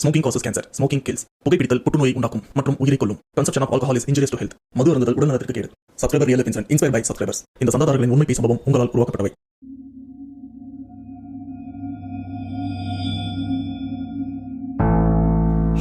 Smoking causes cancer. Smoking kills. புகைப்பிடித்தல் புற்றுநோயை உண்டாக்கும் மற்றும் உயிரை கொல்லும். Consumption of alcohol is injurious to health. மது அருந்துதல் உடல்நலத்திற்கு கேடு. Subscriber real life incident inspired by subscribers. இந்த சந்தாதாரர்களின் உண்மை பேசும் சம்பவம் உங்களால் உருவாக்கப்பட்டவை.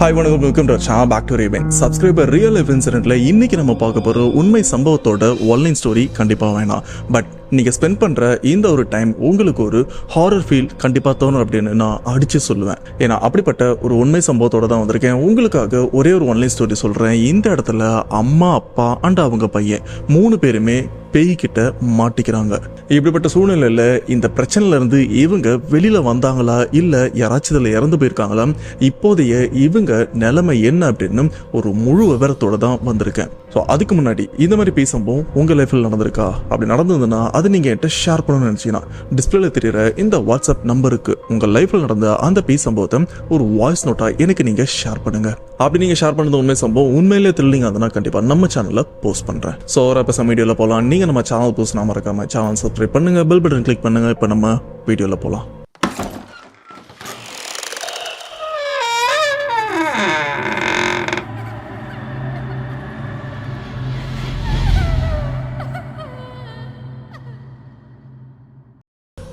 ஹாய் வணக்கம், welcome to channel back to Raven. Subscriber real life இன்சிடென்ட்ல இன்னைக்கு நம்ம பார்க்க போற உண்மை சம்பவத்தோட ஆன்லைன் ஸ்டோரி கண்டிப்பா வேணாம். பட் நீங்க ஸ்பெண்ட் பண்ற இந்த ஒரு டைம் உங்களுக்கு ஒரு ஹாரர் ஃபீல் கண்டிப்பா தோணும் அப்படின்னு நான் அடிச்சு சொல்லுவேன். ஏன்னா அப்படிப்பட்ட ஒரு உண்மை சம்பவத்தோட தான் வந்திருக்கேன். உங்களுக்காக ஒரே ஒரு ஆன்லைன் ஸ்டோரி சொல்றேன். இந்த இடத்துல அம்மா, அப்பா அண்ட் அவங்க பையன் 3 பேருமே பேய்கிட்ட மாட்டிக்கிறாங்க. இப்படிப்பட்ட சூழ்நிலையில இந்த பிரச்சனைல இருந்து இவங்க வெளியில வந்தாங்களா இல்ல யாராச்சும் இதுல இறந்து போயிருக்காங்களா, இப்போதைய இவங்க நிலைமை என்ன அப்படின்னு ஒரு முழு விவரத்தோட தான் வந்திருக்கேன். ஸோ அதுக்கு முன்னாடி இந்த மாதிரி பேய் சம்பவம் உங்க லைஃப்ல நடந்திருக்கா? அப்படி நடந்ததுன்னா அது நீங்க என்கிட்ட ஷேர் பண்ணணும்னு நினைச்சீங்கன்னா டிஸ்பிளேல தெரியற இந்த வாட்ஸ்அப் நம்பருக்கு உங்க லைஃப்ல நடந்த அந்த பேய் சம்பவத்தை ஒரு வாய்ஸ் நோட்டா எனக்கு நீங்க ஷேர் பண்ணுங்க. அப்படி நீங்க ஷேர் பண்ணது உண்மை சம்பவம் உண்மையிலே த்ரில்லிங் அதனா கண்டிப்பா நம்ம சேனல்ல போஸ்ட் பண்றேன். ஸோ இப்போ வீடியோல போலாம். நீங்க நம்ம சேனல் போஸ்ட் மறக்காம சேனல் சப்ஸ்கிரைப் பண்ணுங்க, பெல் பட்டன் கிளிக் பண்ணுங்க. இப்போ நம்ம வீடியோல போலாம்.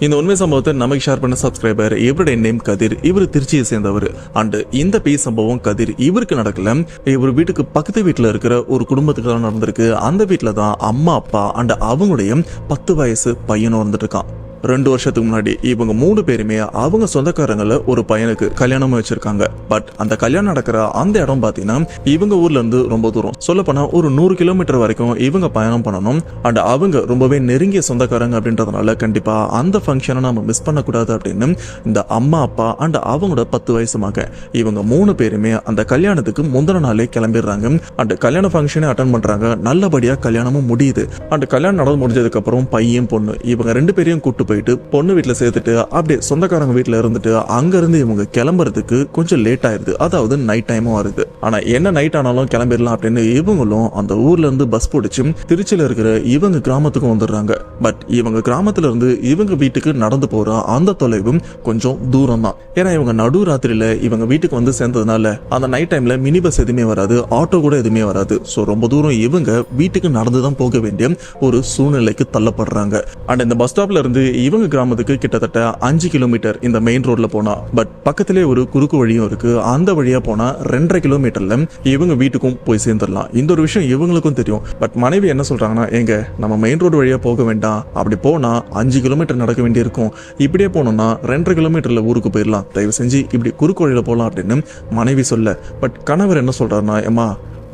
இந்த உண்மை சம்பவத்தை நமக்கு ஷேர் பண்ண சப்ஸ்கிரைபர் இவருடைய நேம் கதிர். இவர் திருச்சியை சேர்ந்தவர். அண்ட் இந்த பேய் சம்பவம் கதிர் இவருக்கு நடக்கல, இவர் வீட்டுக்கு பக்கத்து வீட்டுல இருக்கிற ஒரு குடும்பத்துக்கு தான் நடந்திருக்கு. அந்த வீட்டுல தான் அம்மா, அப்பா அண்ட் அவங்களுடைய 10 வயசு பையனும் வந்துட்டு இருக்கான். 2 வருஷத்துக்கு முன்னாடி இவங்க 3 பேருமே அவங்க சொந்தக்காரங்கள ஒரு பையனுக்கு கல்யாணம் வச்சிருக்காங்க. பட் அந்த கல்யாணம் நடக்கிற அந்த இடம் பாத்தீங்கன்னா இவங்க ஊர்ல இருந்து ரொம்ப தூரம், சொல்ல போனா ஒரு 100 கிலோமீட்டர் வரைக்கும் இவங்க பயணம் பண்ணணும். அண்ட் அவங்க ரொம்பவே நெருங்கிய சொந்தக்காரங்க அப்படின்றதுனால கண்டிப்பா அந்த ஃபங்க்ஷனை நம்ம மிஸ் பண்ணக்கூடாது அப்படின்னு இந்த அம்மா, அப்பா அண்ட் அவங்களோட 10 வயசு மகன் இவங்க 3 பேருமே அந்த கல்யாணத்துக்கு முந்தின நாளே கிளம்பிடுறாங்க. அண்ட் கல்யாண ஃபங்க்ஷனை அட்டன் பண்றாங்க. நல்லபடியா கல்யாணமும் முடியுது. அண்ட் கல்யாணம் நடந்து முடிஞ்சதுக்கு அப்புறம் பையன், பொண்ணு இவங்க 2 பேரையும் கூட்டு போயிட்டு பொண்ணு வீட்டுல சேர்த்துட்டு அப்படியே சொந்தக்காரங்க வீட்டுல இருந்துட்டு அங்க இருந்து இவங்க கிளம்புறதுக்கு கொஞ்சம் லேட் ஆயிருது. அதாவது நைட் டைமும் வருது. ஆனா என்ன நைட் ஆனாலும் கிளம்பிடலாம் அப்படின்னு இவங்களும் அந்த ஊர்ல இருந்து பஸ் பிடிச்சு திருச்சியில இருக்கிற இவங்க கிராமத்துக்கும் வந்துடுறாங்க. பட் இவங்க கிராமத்துல இருந்து இவங்க வீட்டுக்கு நடந்து போற அந்த தொலைவும் கொஞ்சம் தூரம் தான். ஏன்னா இவங்க நடு ராத்திரியில இவங்க வீட்டுக்கு வந்து சேர்ந்ததுனால அந்த நைட் டைம்ல மினி பஸ் எதுவுமே வராது, ஆட்டோ கூட எதுவுமே வராது. ஸோ ரொம்ப தூரம் இவங்க வீட்டுக்கு நடந்துதான் போக வேண்டிய ஒரு சூழ்நிலைக்கு தள்ளப்படுறாங்க. அண்ட் இந்த பஸ் ஸ்டாப்ல இருந்து இவங்க கிராமத்துக்கு கிட்டத்தட்ட 5 கிலோமீட்டர் இந்த மெயின் ரோட்ல போனா, பட் பக்கத்திலே ஒரு குறுக்கு வழியும் இருக்கு. அந்த வழியா போனா 2.5 கிலோமீட்டர்ல இவங்க வீட்டுக்கும் போய் சேர்ந்துடலாம். இந்த ஒரு விஷயம் இவங்களுக்கும் தெரியும். பட் மனைவி என்ன சொல்றாங்கன்னா, எங்க நம்ம மெயின் ரோடு வழியா போக வேண்டாம், அப்படி போனா 5 கிலோமீட்டர் நடக்க வேண்டி இருக்கும், இப்படியே போனோம்னா 2.5 கிலோமீட்டர்ல ஊருக்கு போயிடலாம், தயவு செஞ்சு இப்படி குறுக்கு வழியில போலாம் அப்படின்னு மனைவி சொல்ல, பட் கணவர் என்ன சொல்றாருன்னா, ஏமா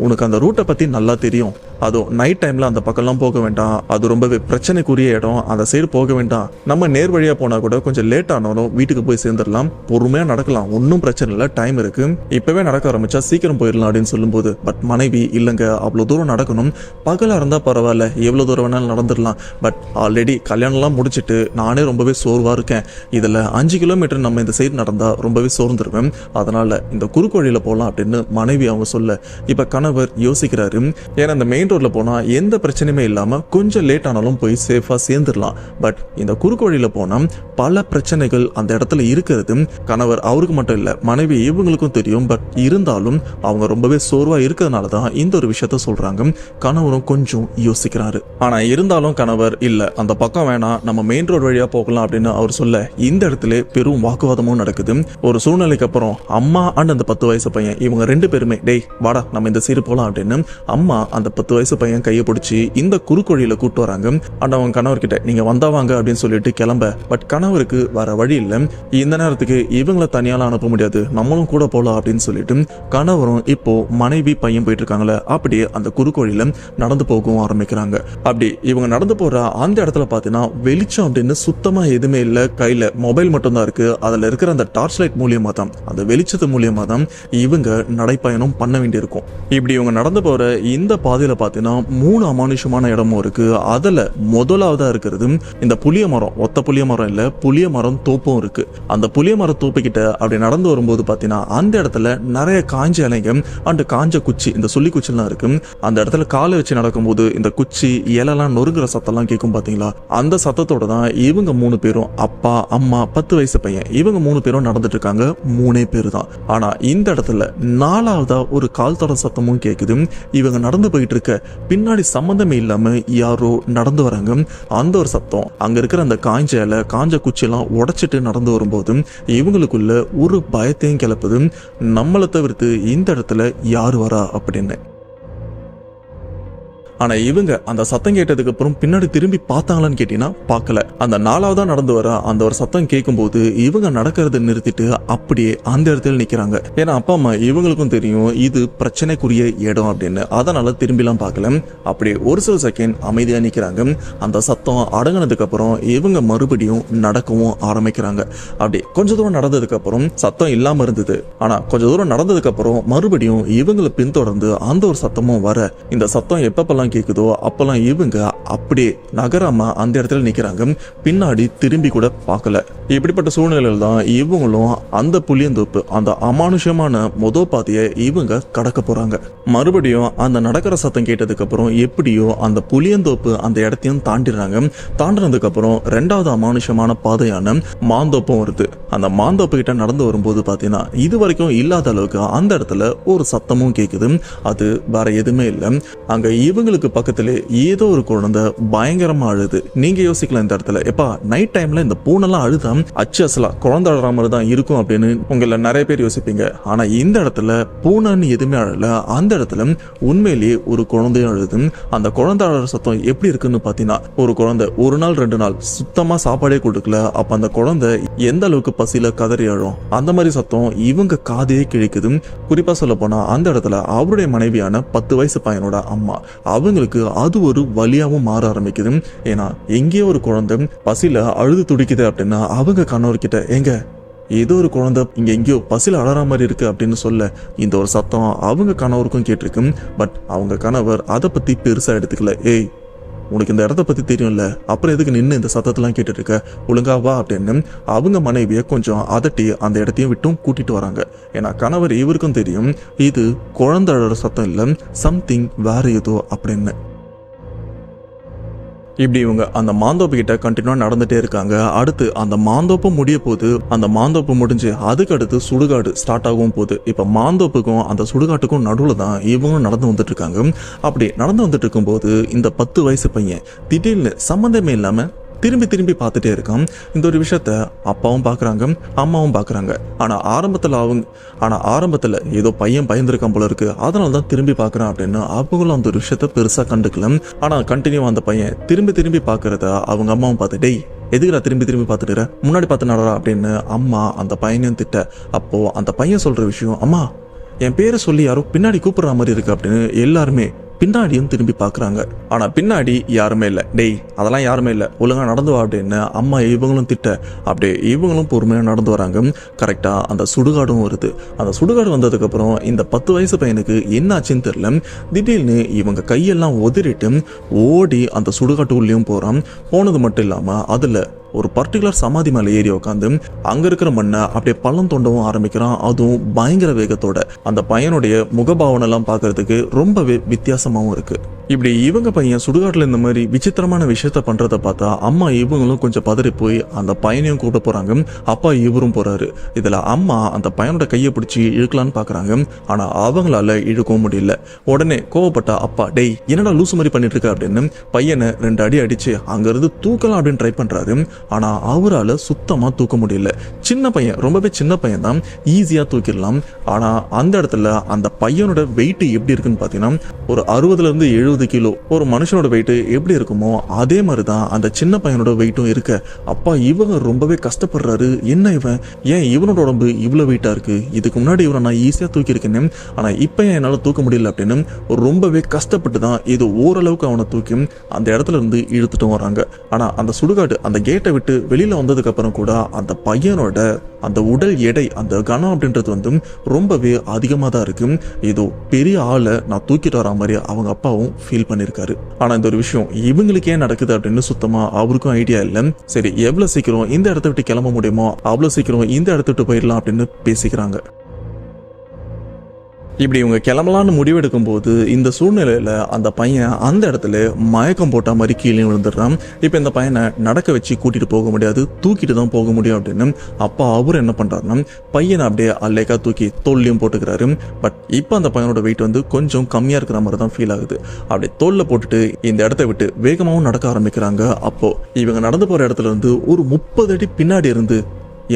உனக்கு அந்த ரூட்டை பத்தி நல்லா தெரியும், அதுவும் நைட் டைம்ல அந்த பக்கம்லாம் போக வேண்டாம், அது ரொம்பவே பிரச்சனைக்குரிய இடம், அந்த சைடு போக வேண்டாம், நம்ம நேர் வழியா போனா கூட கொஞ்சம் லேட் ஆனாலும் வீட்டுக்கு போய் சேர்ந்துடலாம், பொறுமையா நடக்கலாம், ஒன்றும் பிரச்சனை இல்லை, டைம் இருக்கு, இப்பவே நடக்க ஆரம்பிச்சா சீக்கிரம் போயிடலாம் அப்படின்னு சொல்லும்போது, பட் மனைவி இல்லைங்க அவ்வளோ தூரம் நடக்கணும், பகலா இருந்தா பரவாயில்ல எவ்வளவு தூரம் வேணாலும் நடந்துடலாம், பட் ஆல்ரெடி கல்யாணம்லாம் முடிச்சுட்டு நானே ரொம்பவே சோர்வா இருக்கேன், இதுல 5 கிலோமீட்டர் நம்ம இந்த சைடு நடந்தா ரொம்பவே சோர்ந்துருவேன், அதனால இந்த குறுக்கு வழியில போகலாம் அப்படின்னு மனைவி அவங்க சொல்ல, இப்ப கணவர் யோசிக்கிறாரு. ஏன்னா இந்த மெயின் ரோட்ல போனா எந்த பிரச்சனையுமே இல்லாம கொஞ்சம் லேட் ஆனாலும் போய் சேஃபா சேர்ந்துடலாம். பட் இந்த குறுக்கு வழியில போனா பல பிரச்சனைகள் அந்த இடத்துல இருக்கிறது கணவர் அவருக்கு மட்டும் இல்ல, மனைவி இவங்களுக்கும் தெரியும். பட் இருந்தாலும் அவங்க ரொம்பவே சோர்வா இருக்கிறதுனால தான் இந்த ஒரு விஷயத்த சொல்றாங்க. கணவரும் கொஞ்சம் யோசிக்கிறாரு. ஆனா இருந்தாலும் கணவர் இல்ல, அந்த பக்கம் வேணாம், நம்ம மெயின் ரோடு வழியா போகலாம் அப்படின்னு அவர் சொல்ல, இந்த இடத்துல பெரும் வாக்குவாதமும் நடக்குது. ஒரு சூழ்நிலைக்கு அப்புறம் அம்மா அண்ட் அந்த 10 வயசு பையன் இவங்க 2 பேருமே, டேய் வாடா நம்ம இந்த சைடு போலாம் அப்படின்னு அம்மா அந்த 10 வயசு பையன் கையை பிடிச்சி இந்த குறுக்கு வழியில கூட்டு வராங்க. அண்ட் அவங்க கணவர்கிட்ட நீங்க வந்தாவாங்க அப்படின்னு சொல்லிட்டு கிளம்ப, பட் கணவருக்கு வர வழி இல்லை, இந்த நேரத்துக்கு இவங்களை தனியால அனுப்ப முடியாது, நம்மளும் கூட போலாம் அப்படின்னு சொல்லிட்டு கணவரும் இப்போ மனைவி பையன் போயிட்டு இருக்காங்களே அப்படியே அந்த குறுக்கு வழியில நடந்து போகவும் ஆரம்பிக்கிறாங்க. அப்படி இவங்க நடந்து போற அந்த இடத்துல பாத்தீங்கன்னா வெளிச்சம் அப்படின்னு சுத்தமா எதுவுமே இல்லை, கையில மொபைல் மட்டும் தான் இருக்கு, அதுல இருக்கிற அந்த டார்ச் லைட் மூலியமா தான், அந்த வெளிச்சத்து மூலியமா தான் இவங்க நடைப்பயணம் பண்ண வேண்டியிருக்கும். இப்படி இவங்க நடந்து போற இந்த பாதையில பாத்தீங்கன்னா 3 அமானுஷமான இடமும் இருக்கு. அதுல முதலாவதா இருக்கிறது இந்த புளிய மரம். ஒத்த புளிய மரம் இல்ல, புளிய மரம் தோப்பும் இருக்கு. அந்த புளிய மரம் தோப்பு கிட்ட அப்படி நடந்து வரும்போது பாத்தீங்கன்னா அந்த இடத்துல நிறைய காஞ்ச இலைங்க அண்ட் காஞ்ச குச்சி, இந்த சொல்லி குச்சிலாம் இருக்கு. அந்த இடத்துல காலை வச்சு நடக்கும்போது இந்த குச்சி இலைலாம் நொறுங்குற சத்தம்லாம் கேட்கும் பாத்தீங்களா? அந்த சத்தத்தோட தான் இவங்க 3 பேரும், அப்பா அம்மா 10 வயசு பையன், இவங்க 3 பேரும் நடந்துட்டு இருக்காங்க. 3 பேர் தான். ஆனா இந்த இடத்துல 4வதா ஒரு கால் தட சத்தமும் கேக்குது. இவங்க நடந்து போயிட்டு இருக்க பின்னாடி சம்பந்தமே இல்லாம யாரோ நடந்து வராங்க. அந்த ஒரு சத்தம் அங்க இருக்கிற அந்த காஞ்ச இலை காஞ்ச குச்சியெல்லாம் உடைச்சிட்டு நடந்து வரும்போது இவங்களுக்குள்ள ஒரு பயத்தையும் கிளப்புது. நம்மளை தவிர்த்து இந்த இடத்துல யாரு வரா அப்படின்னு. ஆனா இவங்க அந்த சத்தம் கேட்டதுக்கு அப்புறம் பின்னாடி திரும்பி பார்த்தாங்களான்னு கேட்டீங்கன்னா பார்க்கல. அந்த 4வதா நடந்து வர அந்த ஒரு சத்தம் கேட்கும்போது இவங்க நடக்கிறத நிறுத்திட்டு அப்படியே அந்த இடத்துல நிக்கிறாங்க. ஏன்னா அப்பா அம்மா இவங்களுக்கும் தெரியும் இது பிரச்சனைக்குரிய இடம் அப்படின்னு. அதனால திரும்பிலாம் பார்க்கல. அப்படியே ஒரு சில செகண்ட் அமைதியா நிக்கிறாங்க. அந்த சத்தம் அடங்கினதுக்கு அப்புறம் இவங்க மறுபடியும் நடக்கவும் ஆரம்பிக்கிறாங்க. அப்படி கொஞ்ச தூரம் நடந்ததுக்கு அப்புறம் சத்தம் இல்லாம இருந்தது. ஆனா கொஞ்ச தூரம் நடந்ததுக்கு அப்புறம் மறுபடியும் இவங்களை பின்தொடர்ந்து அந்த ஒரு சத்தமும் வர, இந்த சத்தம் எப்பப்பெல்லாம் கேக்குதோ அப்பெல்லாம் இவங்க அப்படியே நகராம அந்த இடத்துல நிக்கிறாங்க. பின்னாடி திரும்பி கூட பார்க்கல. இப்படிப்பட்ட சூழ்நிலையில தான் இவங்களும் அந்த புளியந்தோப்பு, அந்த அமானுஷமான பாதையை இவங்க கடக்க போறாங்க. மறுபடியும் அந்த நடக்கிற சத்தம் கேட்டதுக்கு அப்புறம் எப்படியோ அந்த புளியந்தோப்பு அந்த இடத்தையும் தாண்டிடுறாங்க. தாண்டினதுக்கு அப்புறம் 2வது அமானுஷமான பாதையான மாந்தோப்பும் வருது. அந்த மாந்தோப்பு கிட்ட நடந்து வரும்போது பாத்தீங்கன்னா இது வரைக்கும் இல்லாத அளவுக்கு அந்த இடத்துல ஒரு சத்தமும் கேக்குது. அது வேற எதுவுமே இல்லை. அங்க இவங்களுக்கு பக்கத்துல ஏதோ ஒரு குழந்தை பயங்கரமா அழுது. நீங்க யோசிக்கலாம் இந்த இடத்துல, எப்பா நைட் டைம்ல இந்த பூனெல்லாம் அழுதா அச்சு அசலா குழந்தை அழுற மாதிரி தான் இருக்கும் அப்படின்னு உங்களை நிறைய பேர் யோசிப்பீங்க. ஆனா இந்த இடத்துல பூனைன்னு எதுவுமே அழல. அந்த இடத்துல உண்மையிலேயே ஒரு குழந்தையும் அழுது. அந்த குழந்தை அழற சத்தம் எப்படி இருக்குன்னு பாத்தீங்கன்னா, ஒரு குழந்தை 1 நாள் 2 நாள் சுத்தமா சாப்பாடே கொடுக்கல, அப்ப அந்த குழந்தை எந்த அளவுக்கு பசியில கதறி அழும் அந்த மாதிரி சத்தம் இவங்க காதையே கிழிக்குது. குறிப்பா சொல்ல போனா அந்த இடத்துல அவருடைய மனைவியான 10 வயசு பையனோட அம்மா, அவங்களுக்கு அது ஒரு வலியாவும் மாற ஆரம்பிக்குது. ஏன்னா எங்கேயோ ஒரு குழந்தை பசியில அழுது துடிக்குது அப்படின்னா அவங்க கணவர்கிட்ட, எங்க ஏதோ ஒரு குழந்தை இங்க எங்கேயோ பசியில அழற மாதிரி இருக்கு அப்படின்னு சொல்ல இந்த ஒரு சத்தம் அவங்க கணவருக்கும் கேட்டிருக்கு. பட் அவங்க கணவர் அதை பத்தி பெருசா எடுத்துக்கல. ஏய், உனக்கு இந்த இடத்த பத்தி தெரியும்ல, அப்புறம் எதுக்கு நின்று இந்த சத்தத்தெல்லாம் கேட்டுட்டு இருக்க, ஒழுங்கா வா அப்படின்னு அவங்க மனைவியை கொஞ்சம் அதட்டி அந்த இடத்தையும் விட்டும் கூட்டிட்டு வராங்க. ஏன்னா கணவர் இவருக்கும் தெரியும் இது குழந்தை அழற சத்தம் இல்லை, சம்திங் வேற ஏதோ அப்படின்னு. இப்படி இவங்க அந்த மாந்தோப்பு கிட்ட கண்டினியூவா நடந்துட்டே இருக்காங்க. அடுத்து அந்த மாந்தோப்பு முடிய போது, அந்த மாந்தோப்பு முடிஞ்சு அதுக்கு அடுத்து சுடுகாடு ஸ்டார்ட் ஆகும் போது, இப்ப மாந்தோப்புக்கும் அந்த சுடுகாட்டுக்கும் நடுவுல தான் இவங்களும் நடந்து வந்துட்டு இருக்காங்க. அப்படி நடந்து வந்துட்டு இருக்கும் போது இந்த 10 வயசு பையன் திடீர்னு சம்பந்தமே இல்லாம திரும்பி திரும்பி பார்த்துட்டே இருக்கான். இந்த ஒரு விஷயத்த அப்பாவும் பாக்குறாங்க, அம்மாவும் பாக்குறாங்க. ஆனா ஆரம்பத்துல ஏதோ பையன் பயந்துருக்கான் போல இருக்கு, அதனால தான் திரும்பி பாக்குறான் அப்படின்னு அவங்களும் அந்த ஒரு விஷயத்த பெருசா கண்டுக்கல. ஆனா கண்டினியூ அந்த பையன் திரும்பி திரும்பி பாக்குறத அவங்க அம்மாவும் பார்த்து, டேய் எதுக்குடா திரும்பி திரும்பி பார்த்துட்டு முன்னாடி பார்த்து நடறா அப்படின்னு அம்மா அந்த பையனையும் திட்ட. அப்போ அந்த பையன் சொல்ற விஷயம், அம்மா என் பேரை சொல்லி யாரோ பின்னாடி கூப்பிடுற மாதிரி இருக்கு அப்படின்னு எல்லாருமே பின்னாடியும் திரும்பி பாக்குறாங்க. ஆனா பின்னாடி யாருமே இல்ல. டேய் அதெல்லாம் யாருமே இல்ல, ஒழுங்கா நடந்து வா அப்படின்னு அம்மா இவங்களும் திட்ட. அப்படியே இவங்களும் பொறுமையா நடந்து வராங்க. கரெக்டா அந்த சுடுகாடும் வருது. அந்த சுடுகாடு வந்ததுக்கு அப்புறம் இந்த 10 வயசு பையனுக்கு என்ன ஆச்சுன்னு தெரியல, திடீர்னு இவங்க கையெல்லாம் உதறிட்டு ஓடி அந்த சுடுகாட்டு உள்ளேயும் போறான். போனது மட்டும் இல்லாம அதுல ஒரு பர்டிகுலர் சமாதி மேல ஏறி உட்காந்து அங்க இருக்கிற மண்ணை அப்படியே பள்ளம் தோண்டவும் ஆரம்பிக்கிறான். அதுவும் பயங்கர வேகத்தோட. அந்த பையனுடைய முகபாவனை எல்லாம் பாக்குறதுக்கு ரொம்பவே வித்தியாசமாவும் இருக்கு. இப்படி இவங்க பையன் சுடுகாட்டுல இந்த மாதிரி விசித்திரமான விஷயத்த பண்றத பார்த்தா அம்மா இவங்களும் கொஞ்சம் பதறி போய் அந்த பையனையும் கூப்பிட போறாங்க. அப்பா இவரும் போறாரு. இதுல அம்மா அந்த பையனோட கையை பிடிச்சி இழுக்கலான்னு பாக்குறாங்க. ஆனா அவங்களால இழுக்கவும் முடியல. உடனே கோவப்பட்ட அப்பா, டேய் என்னடா லூசு மாதிரி பண்ணிட்டு இருக்க அப்படின்னு பையனை 2 அடி அடிச்சு அங்க இருந்து தூக்கலாம் அப்படின்னு ட்ரை பண்றாரு. ஆனா அவரால் சுத்தமா தூக்க முடியல. சின்ன பையன், ரொம்பவே சின்ன பையன் தான், ஈஸியா தூக்கிடலாம். ஆனா அந்த இடத்துல அந்த பையனோட வெயிட் எப்படி இருக்குன்னு பாத்தீங்கன்னா ஒரு 60 இருந்து 70 கிலோ. ஒரு மனுஷனோட வெயிட் எப்படி இருக்குமோ அதே மாதிரிதான் அந்த சின்ன பையனோட வெயிட்டும் இருக்க. அப்பா இவங்க ரொம்பவே கஷ்டப்படுறாரு. என்ன இவன், ஏன் இவனோட உடம்பு இவ்வளவு வெயிட்டா இருக்கு, இதுக்கு முன்னாடி இவனை நான் ஈஸியா தூக்கி இருக்கேன், ஆனா இப்ப என்னால தூக்க முடியல அப்படின்னு ரொம்பவே கஷ்டப்பட்டு தான் இது ஓரளவுக்கு அவனை தூக்கி அந்த இடத்துல இருந்து இழுத்துட்டும் வராங்க. ஆனா அந்த சுடுகாடு அந்த கேட்டை விட்டு வெளியில வந்ததுக்கு அப்புறம் கூட அந்த பையனோட அந்த உடல் எடை, அந்த கனம் அப்படின்றது ரொம்பவே அதிகமா தான் இருக்கு. ஏதோ பெரிய ஆளை நான் தூக்கிட்டு வர மாதிரி அவங்க அப்பாவும் ஃபீல் பண்ணிருக்காரு. ஆனா இந்த ஒரு விஷயம் இவங்களுக்கு ஏன் நடக்குது அப்படின்னு சுத்தமா அவருக்கும் ஐடியா இல்ல. சரி, எவ்வளவு சீக்கிரம் இந்த இடத்த விட்டு கிளம்ப முடியுமோ அவ்வளவு சீக்கிரம் இந்த இடத்த விட்டு போயிடலாம் அப்படின்னு பேசிக்கிறாங்க. இப்படி இவங்க கிளம்பலான்னு முடிவெடுக்கும் போது இந்த சூழ்நிலையில அந்த பையன் அந்த இடத்துல மயக்கம் போட்ட மாதிரி கீழே விழுந்துடுறான். இப்ப இந்த பையனை நடக்க வச்சு கூட்டிட்டு போக முடியாது, தூக்கிட்டு தான் போக முடியும் அப்படின்னு அப்பா அவரு என்ன பண்றாருன்னா பையனை அப்படியே அல்லேக்கா தூக்கி தோல்லையும் போட்டுக்கிறாரு. பட் இப்ப அந்த பையனோட வெயிட் வந்து கொஞ்சம் கம்மியா இருக்கிற மாதிரி தான் ஃபீல் ஆகுது. அப்படியே தோல்ல போட்டுட்டு இந்த இடத்த விட்டு வேகமாவும் நடக்க ஆரம்பிக்கிறாங்க. அப்போ இவங்க நடந்து போற இடத்துல இருந்து ஒரு 30 அடி பின்னாடி இருந்து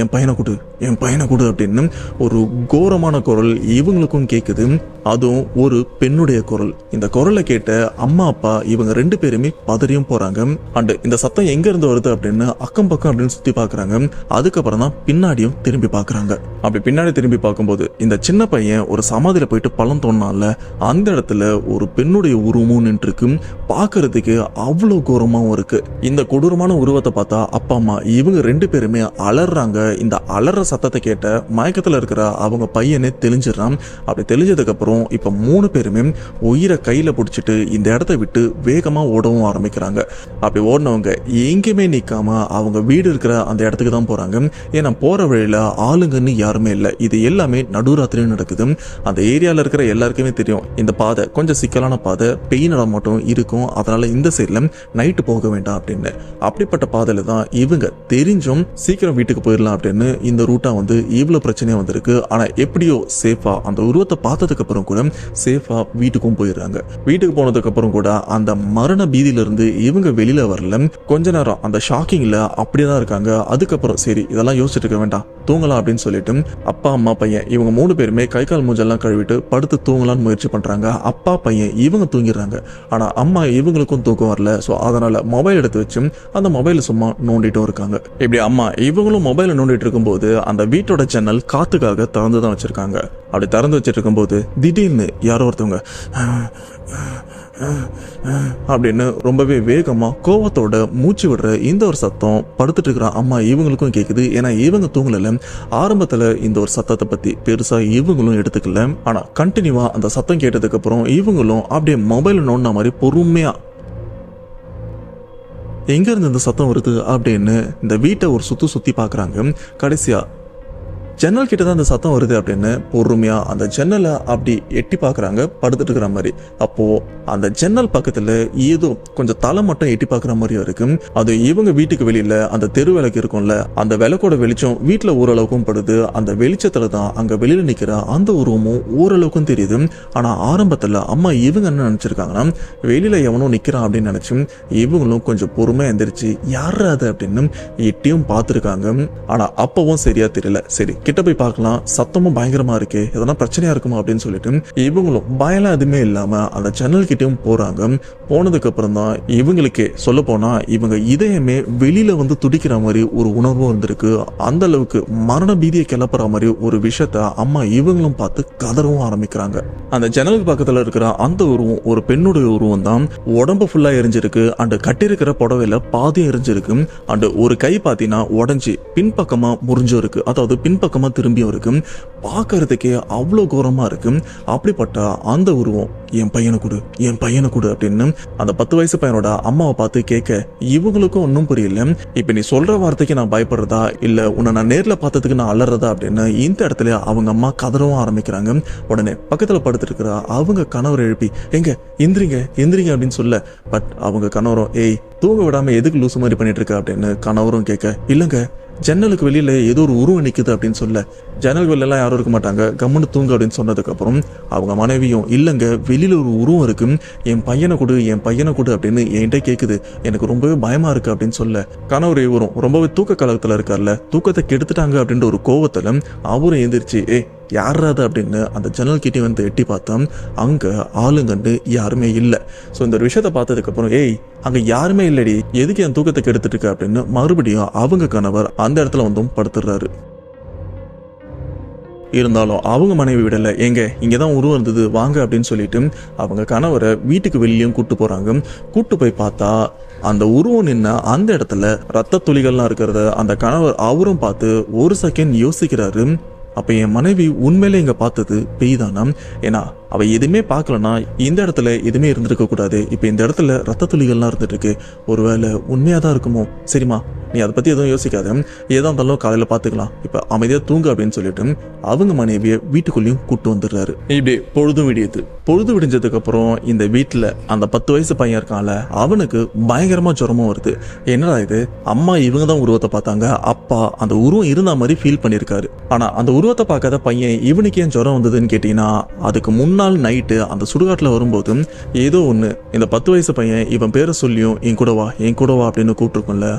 என் பையனை கொடு அப்படின்னு ஒரு கோரமான குரல் இவங்களுக்கும் கேக்குது. அதுவும் ஒரு பெண்ணுடைய குரல். இந்த குரலை கேட்ட அம்மா அப்பா இவங்க 2 பேருமே பதறியும் போறாங்க. அண்ட் இந்த சத்தம் எங்க இருந்து வருது அப்படின்னு அக்கம் பக்கம் அப்படின்னு சுத்தி பாக்குறாங்க. அதுக்கப்புறம் தான் பின்னாடியும் திரும்பி பாக்குறாங்க. அப்படி பின்னாடி திரும்பி பார்க்கும்போது இந்த சின்ன பையன் ஒரு சமாதியில போயிட்டு பழம் தோணால அந்த இடத்துல ஒரு பெண்ணுடைய உருவமும் நின்று இருக்கு. பாக்குறதுக்கு அவ்வளவு கோரமாவும் இருக்கு. இந்த கொடூரமான உருவத்தை பார்த்தா அப்பா அம்மா இவங்க 2 பேருமே அலறாங்க. இந்த அலற சத்தத்தை கேட்ட மயக்கத்துல இருக்கிற அவங்க பையனே தெளிஞ்சிடறான். அப்படி தெளிஞ்சதுக்கு அப்புறம் இப்ப 3 பேருமே உயிரை கையில பிடிச்சிட்டு இந்த இடத்த விட்டு வேகமா ஓடவும் ஆரம்பிக்கிறாங்க. அப்படி ஓடினவங்க எங்கேயுமே நிக்காம அவங்க வீடு இருக்கிற அந்த இடத்துக்கு தான் போறாங்க. ஏன்னா போற வழியில ஆளுங்கன்னு யாருமே இல்லை. இது எல்லாமே நடுராத்திரியும் நடக்குது. அந்த ஏரியால இருக்கிற எல்லாருக்குமே தெரியும் இந்த பாதை கொஞ்சம் சிக்கலான பாதை, பெய் நடம் மட்டும் இருக்கும், அதனால இந்த சைட்ல நைட்டு போக வேண்டாம் அப்படின்னு. அப்படிப்பட்ட பாதையில தான் இவங்க தெரிஞ்சும் சீக்கிரம் வீட்டுக்கு போயிடலாம் அப்படின்னு இந்த ரூட்டா வந்து இவ்வளவு பிரச்சனையா வந்திருக்கு. ஆனா எப்படியோ சேஃபா அந்த உருவத்தை பார்த்ததுக்கு அப்புறம் கூட சேஃபா வீட்டுக்கும் போயிடுறாங்க. வீட்டுக்கு போனதுக்கு அப்புறம் கூட அந்த மரண பீதியில இருந்து இவங்க வெளியில வரல. கொஞ்ச நேரம் அந்த ஷாக்கிங்ல அப்படியேதான் இருக்காங்க. அதுக்கப்புறம் சரி இதெல்லாம் யோசிச்சுட்டு இருக்க வேண்டாம், தூங்கலாம் அப்படின்னு சொல்லிட்டு அப்பா அம்மா பையன் இவங்க 3 பேருமே கை கால் மூஞ்செல்லாம் கழுவிட்டு படுத்து தூங்கலான்னு முயற்சி பண்றாங்க. அப்பா பையன் இவங்க தூங்கிடுறாங்க. ஆனா அம்மா இவங்களுக்கும் தூக்கம் வரல. ஸோ அதனால மொபைல் எடுத்து வச்சு அந்த மொபைல சும்மா நோண்டிட்டும் இருக்காங்க. இப்படி அம்மா இவங்களும் மொபைல நோண்டிட்டு இருக்கும்போது அந்த வீட்டோட ஜன்னல் காத்துக்காக திறந்து தான் வச்சிருக்காங்க. அப்படி திறந்து வச்சிட்டு இருக்கும்போது திடீர்னு யாரோ ஒருத்தவங்க அப்படின்னு ரொம்பவே வேகமா கோவத்தோட மூச்சு விடுற இந்த ஒரு சத்தம் படுத்துட்டு இருக்கிற அம்மா இவங்களுக்கும் கேக்குது. ஏன்னா இவங்க தூங்கல. ஆரம்பத்துல இந்த ஒரு சத்தத்தை பத்தி பெருசா இவங்களும் எடுத்துக்கல. ஆனா கண்டினியூவா அந்த சத்தம் கேட்டதுக்கு அப்புறம் இவங்களும் அப்படியே மொபைல் நோண்டின மாதிரி பொறுமையா எங்க இருந்து இந்த சத்தம் வருது அப்படின்னு இந்த வீட்டை ஒரு சுத்தி பாக்குறாங்க. கடைசியா ஜன்னல் கிட்ட தான் அந்த சத்தம் வருது அப்படின்னு பொறுமையா அந்த ஜன்னலை அப்படி எட்டி பாக்குறாங்க படுத்துட்டு இருக்கிற மாதிரி. அப்போ அந்த ஜன்னல் பக்கத்துல ஏதோ கொஞ்சம் தலை மட்டும் எட்டி பாக்குற மாதிரியும் இருக்கு. அது இவங்க வீட்டுக்கு வெளியில அந்த தெரு விளக்கு இருக்கும்ல, அந்த விளக்கோட வெளிச்சம் வீட்டுல ஓரளவுக்கும் படுது. அந்த வெளிச்சத்துல தான் அங்க வெளியில நிக்கிற அந்த உருவமும் ஓரளவுக்கும் தெரியுது. ஆனா ஆரம்பத்துல அம்மா இவங்க என்ன நினைச்சிருக்காங்கன்னா வெளியில எவனோ நிக்கிறான் அப்படின்னு நினைச்சு இவங்களும் கொஞ்சம் பொறுமையா எந்திரிச்சு யாரு அது அப்படின்னு எட்டியும் பார்த்திருக்காங்க. ஆனா அப்பவும் சரியா தெரியல. சரி கிட்ட போய் பார்க்கலாம், சத்தமும் பயங்கரமா இருக்கு, எதனா பிரச்சனையா இருக்குமா அப்படின்னு சொல்லிட்டு இவங்களும் பயலாம் எதுவுமே இல்லாம அந்த ஜன்னல் கிட்டயும் போறாங்க. போனதுக்கு அப்புறம் தான் இவங்களுக்கே சொல்ல போனா இவங்க இதயமே வெளியில வந்து துடிக்கிற மாதிரி ஒரு உணர்வும் இருந்திருக்கு. அந்த அளவுக்கு மரண பீதியை கிளப்புற மாதிரி ஒரு விஷயத்த அம்மா இவங்களும் பார்த்து கதறவும் ஆரம்பிக்கிறாங்க. அந்த ஜன்னலுக்கு பக்கத்துல இருக்கிற அந்த உருவம் ஒரு பெண்ணுடைய உருவம் தான். உடம்பு ஃபுல்லா எரிஞ்சிருக்கு. அண்ட் கட்டிருக்கிற புடவையில பாதியும் எரிஞ்சிருக்கு. அண்ட் ஒரு கை பாத்தீங்கன்னா உடஞ்சி பின்பக்கமா முறிஞ்சும் இருக்கு, அதாவது பின்பக்கம் திரும்பியும் இருக்கு. பார்க்கறதுக்கே அவ்வளவு கோரமா இருக்கு. அப்படிப்பட்ட அந்த உருவம் என் பையனை கொடு அப்படின்னு அந்த 10 வயசு பையனோட அம்மாவை பார்த்து கேட்க இவங்களுக்கும் ஒன்னும் புரியல. இப்ப நீ சொல்ற வார்த்தைக்கு நான் பயப்படுறதா இல்ல உன்னை நான் நேர்ல பார்த்ததுக்கு நான் அலறதா அப்படின்னு இந்த இடத்துல அவங்க அம்மா கதறவும் ஆரம்பிக்கிறாங்க. உடனே பக்கத்துல படுத்துட்டு இருக்கிற அவங்க கணவர் எழுப்பி எங்க எந்திரிங்க அப்படின்னு சொல்ல, பட் அவங்க கணவரும் ஏய் தூங்க விடாம எதுக்கு லூசு மாதிரி பண்ணிட்டு இருக்க அப்படின்னு கணவரும் கேட்க, இல்லங்க ஜன்னலுக்கு வெளியில ஏதோ ஒரு உருவம் நிக்குது அப்படின்னு சொல்ல, ஜன்னல் வெளியெல்லாம் யாரும் இருக்க மாட்டாங்க, கம்முன்னு தூங்க அப்படின்னு சொன்னதுக்கு அப்புறம் அவங்க மனைவியும் இல்லங்க வெளியில ஒரு உருவம் இருக்கு, என் பையனை கொடு அப்படின்னு என்கிட்ட கேக்குது, எனக்கு ரொம்பவே பயமா இருக்கு அப்படின்னு சொல்ல, கணவர் இவரும் ரொம்பவே தூக்க கலகத்துல இருக்கார்ல, தூக்கத்தை கெடுத்துட்டாங்க அப்படின்ற ஒரு கோவத்துல அவரும் எந்திரிச்சு யாராது அப்படின்னு அந்த ஜன்னல் கிட்டே வந்து எட்டி பார்த்தா அங்க ஆளுங்கண்டு யாருமே இல்லை. ஸோ இந்த விஷயத்த பார்த்ததுக்கு அப்புறம் அங்க யாருமே இல்லடி, எதுக்கு என் தூக்கத்தை கெடுத்துட்டு இருக்க அப்படின்னு மறுபடியும் அவங்க கணவர் அந்த இடத்துல வந்தும் படுத்துடுறாரு. இருந்தாலும் அவங்க மனைவி விடல, இங்கதான் உருவம் இருந்தது வாங்க அப்படின்னு சொல்லிட்டு அவங்க கணவரை வீட்டுக்கு வெளியும் கூட்டு போறாங்க. கூட்டு போய் பார்த்தா அந்த உருவம் நின்ன அந்த இடத்துல ரத்த துளிகள்லாம் இருக்கிறத அந்த கணவர் அவரும் பார்த்து ஒரு செகண்ட் யோசிக்கிறாரு. அப்ப என் மனைவி உண்மையிலே இங்க பார்த்தது பேய் தானா? ஏன்னா அவ எதுவுமே பார்க்கலனா இந்த இடத்துல எதுவுமே இருந்திருக்க கூடாது. இப்ப இந்த இடத்துல ரத்த துளிகள்லாம் இருந்துட்டு இருக்கு. ஒருவேளை உண்மையா தான் இருக்குமோ? சரிம்மா, நீ அதை பத்தி எதுவும் யோசிக்காத, ஏதா இருந்தாலும் காலையில பாத்துக்கலாம், இப்ப அமைதியா தூங்கு அப்படின்னு சொல்லிட்டு அவங்க மனைவிய வீட்டுக்குள்ளேயும் கூட்டு வந்துடுறாரு. இப்படி பொழுது விடியுது. பொழுது விடிஞ்சதுக்கு அப்புறம் இந்த வீட்டுல அந்த 10 வயசு பையன் இருக்கான்ல, அவனுக்கு பயங்கரமா ஜுரமும் வருது. என்னடா இது, அம்மா இவங்க தான் உருவத்தை பார்த்தாங்க, அப்பா அந்த உருவம் இருந்த மாதிரி ஃபீல் பண்ணிருக்காரு. ஆனா அந்த உருவத்தை பார்க்காத பையன் இவனுக்கு ஏன் ஜுரம் வந்ததுன்னு கேட்டீங்கன்னா, அதுக்கு முன்னாள் நைட்டு அந்த சுடுகாட்டுல வரும்போது ஏதோ ஒண்ணு இந்த 10 வயசு பையன் இவன் பேரை சொல்லியும் என் கூட வா அப்படின்னு கூப்பிட்டுருக்கோம்ல.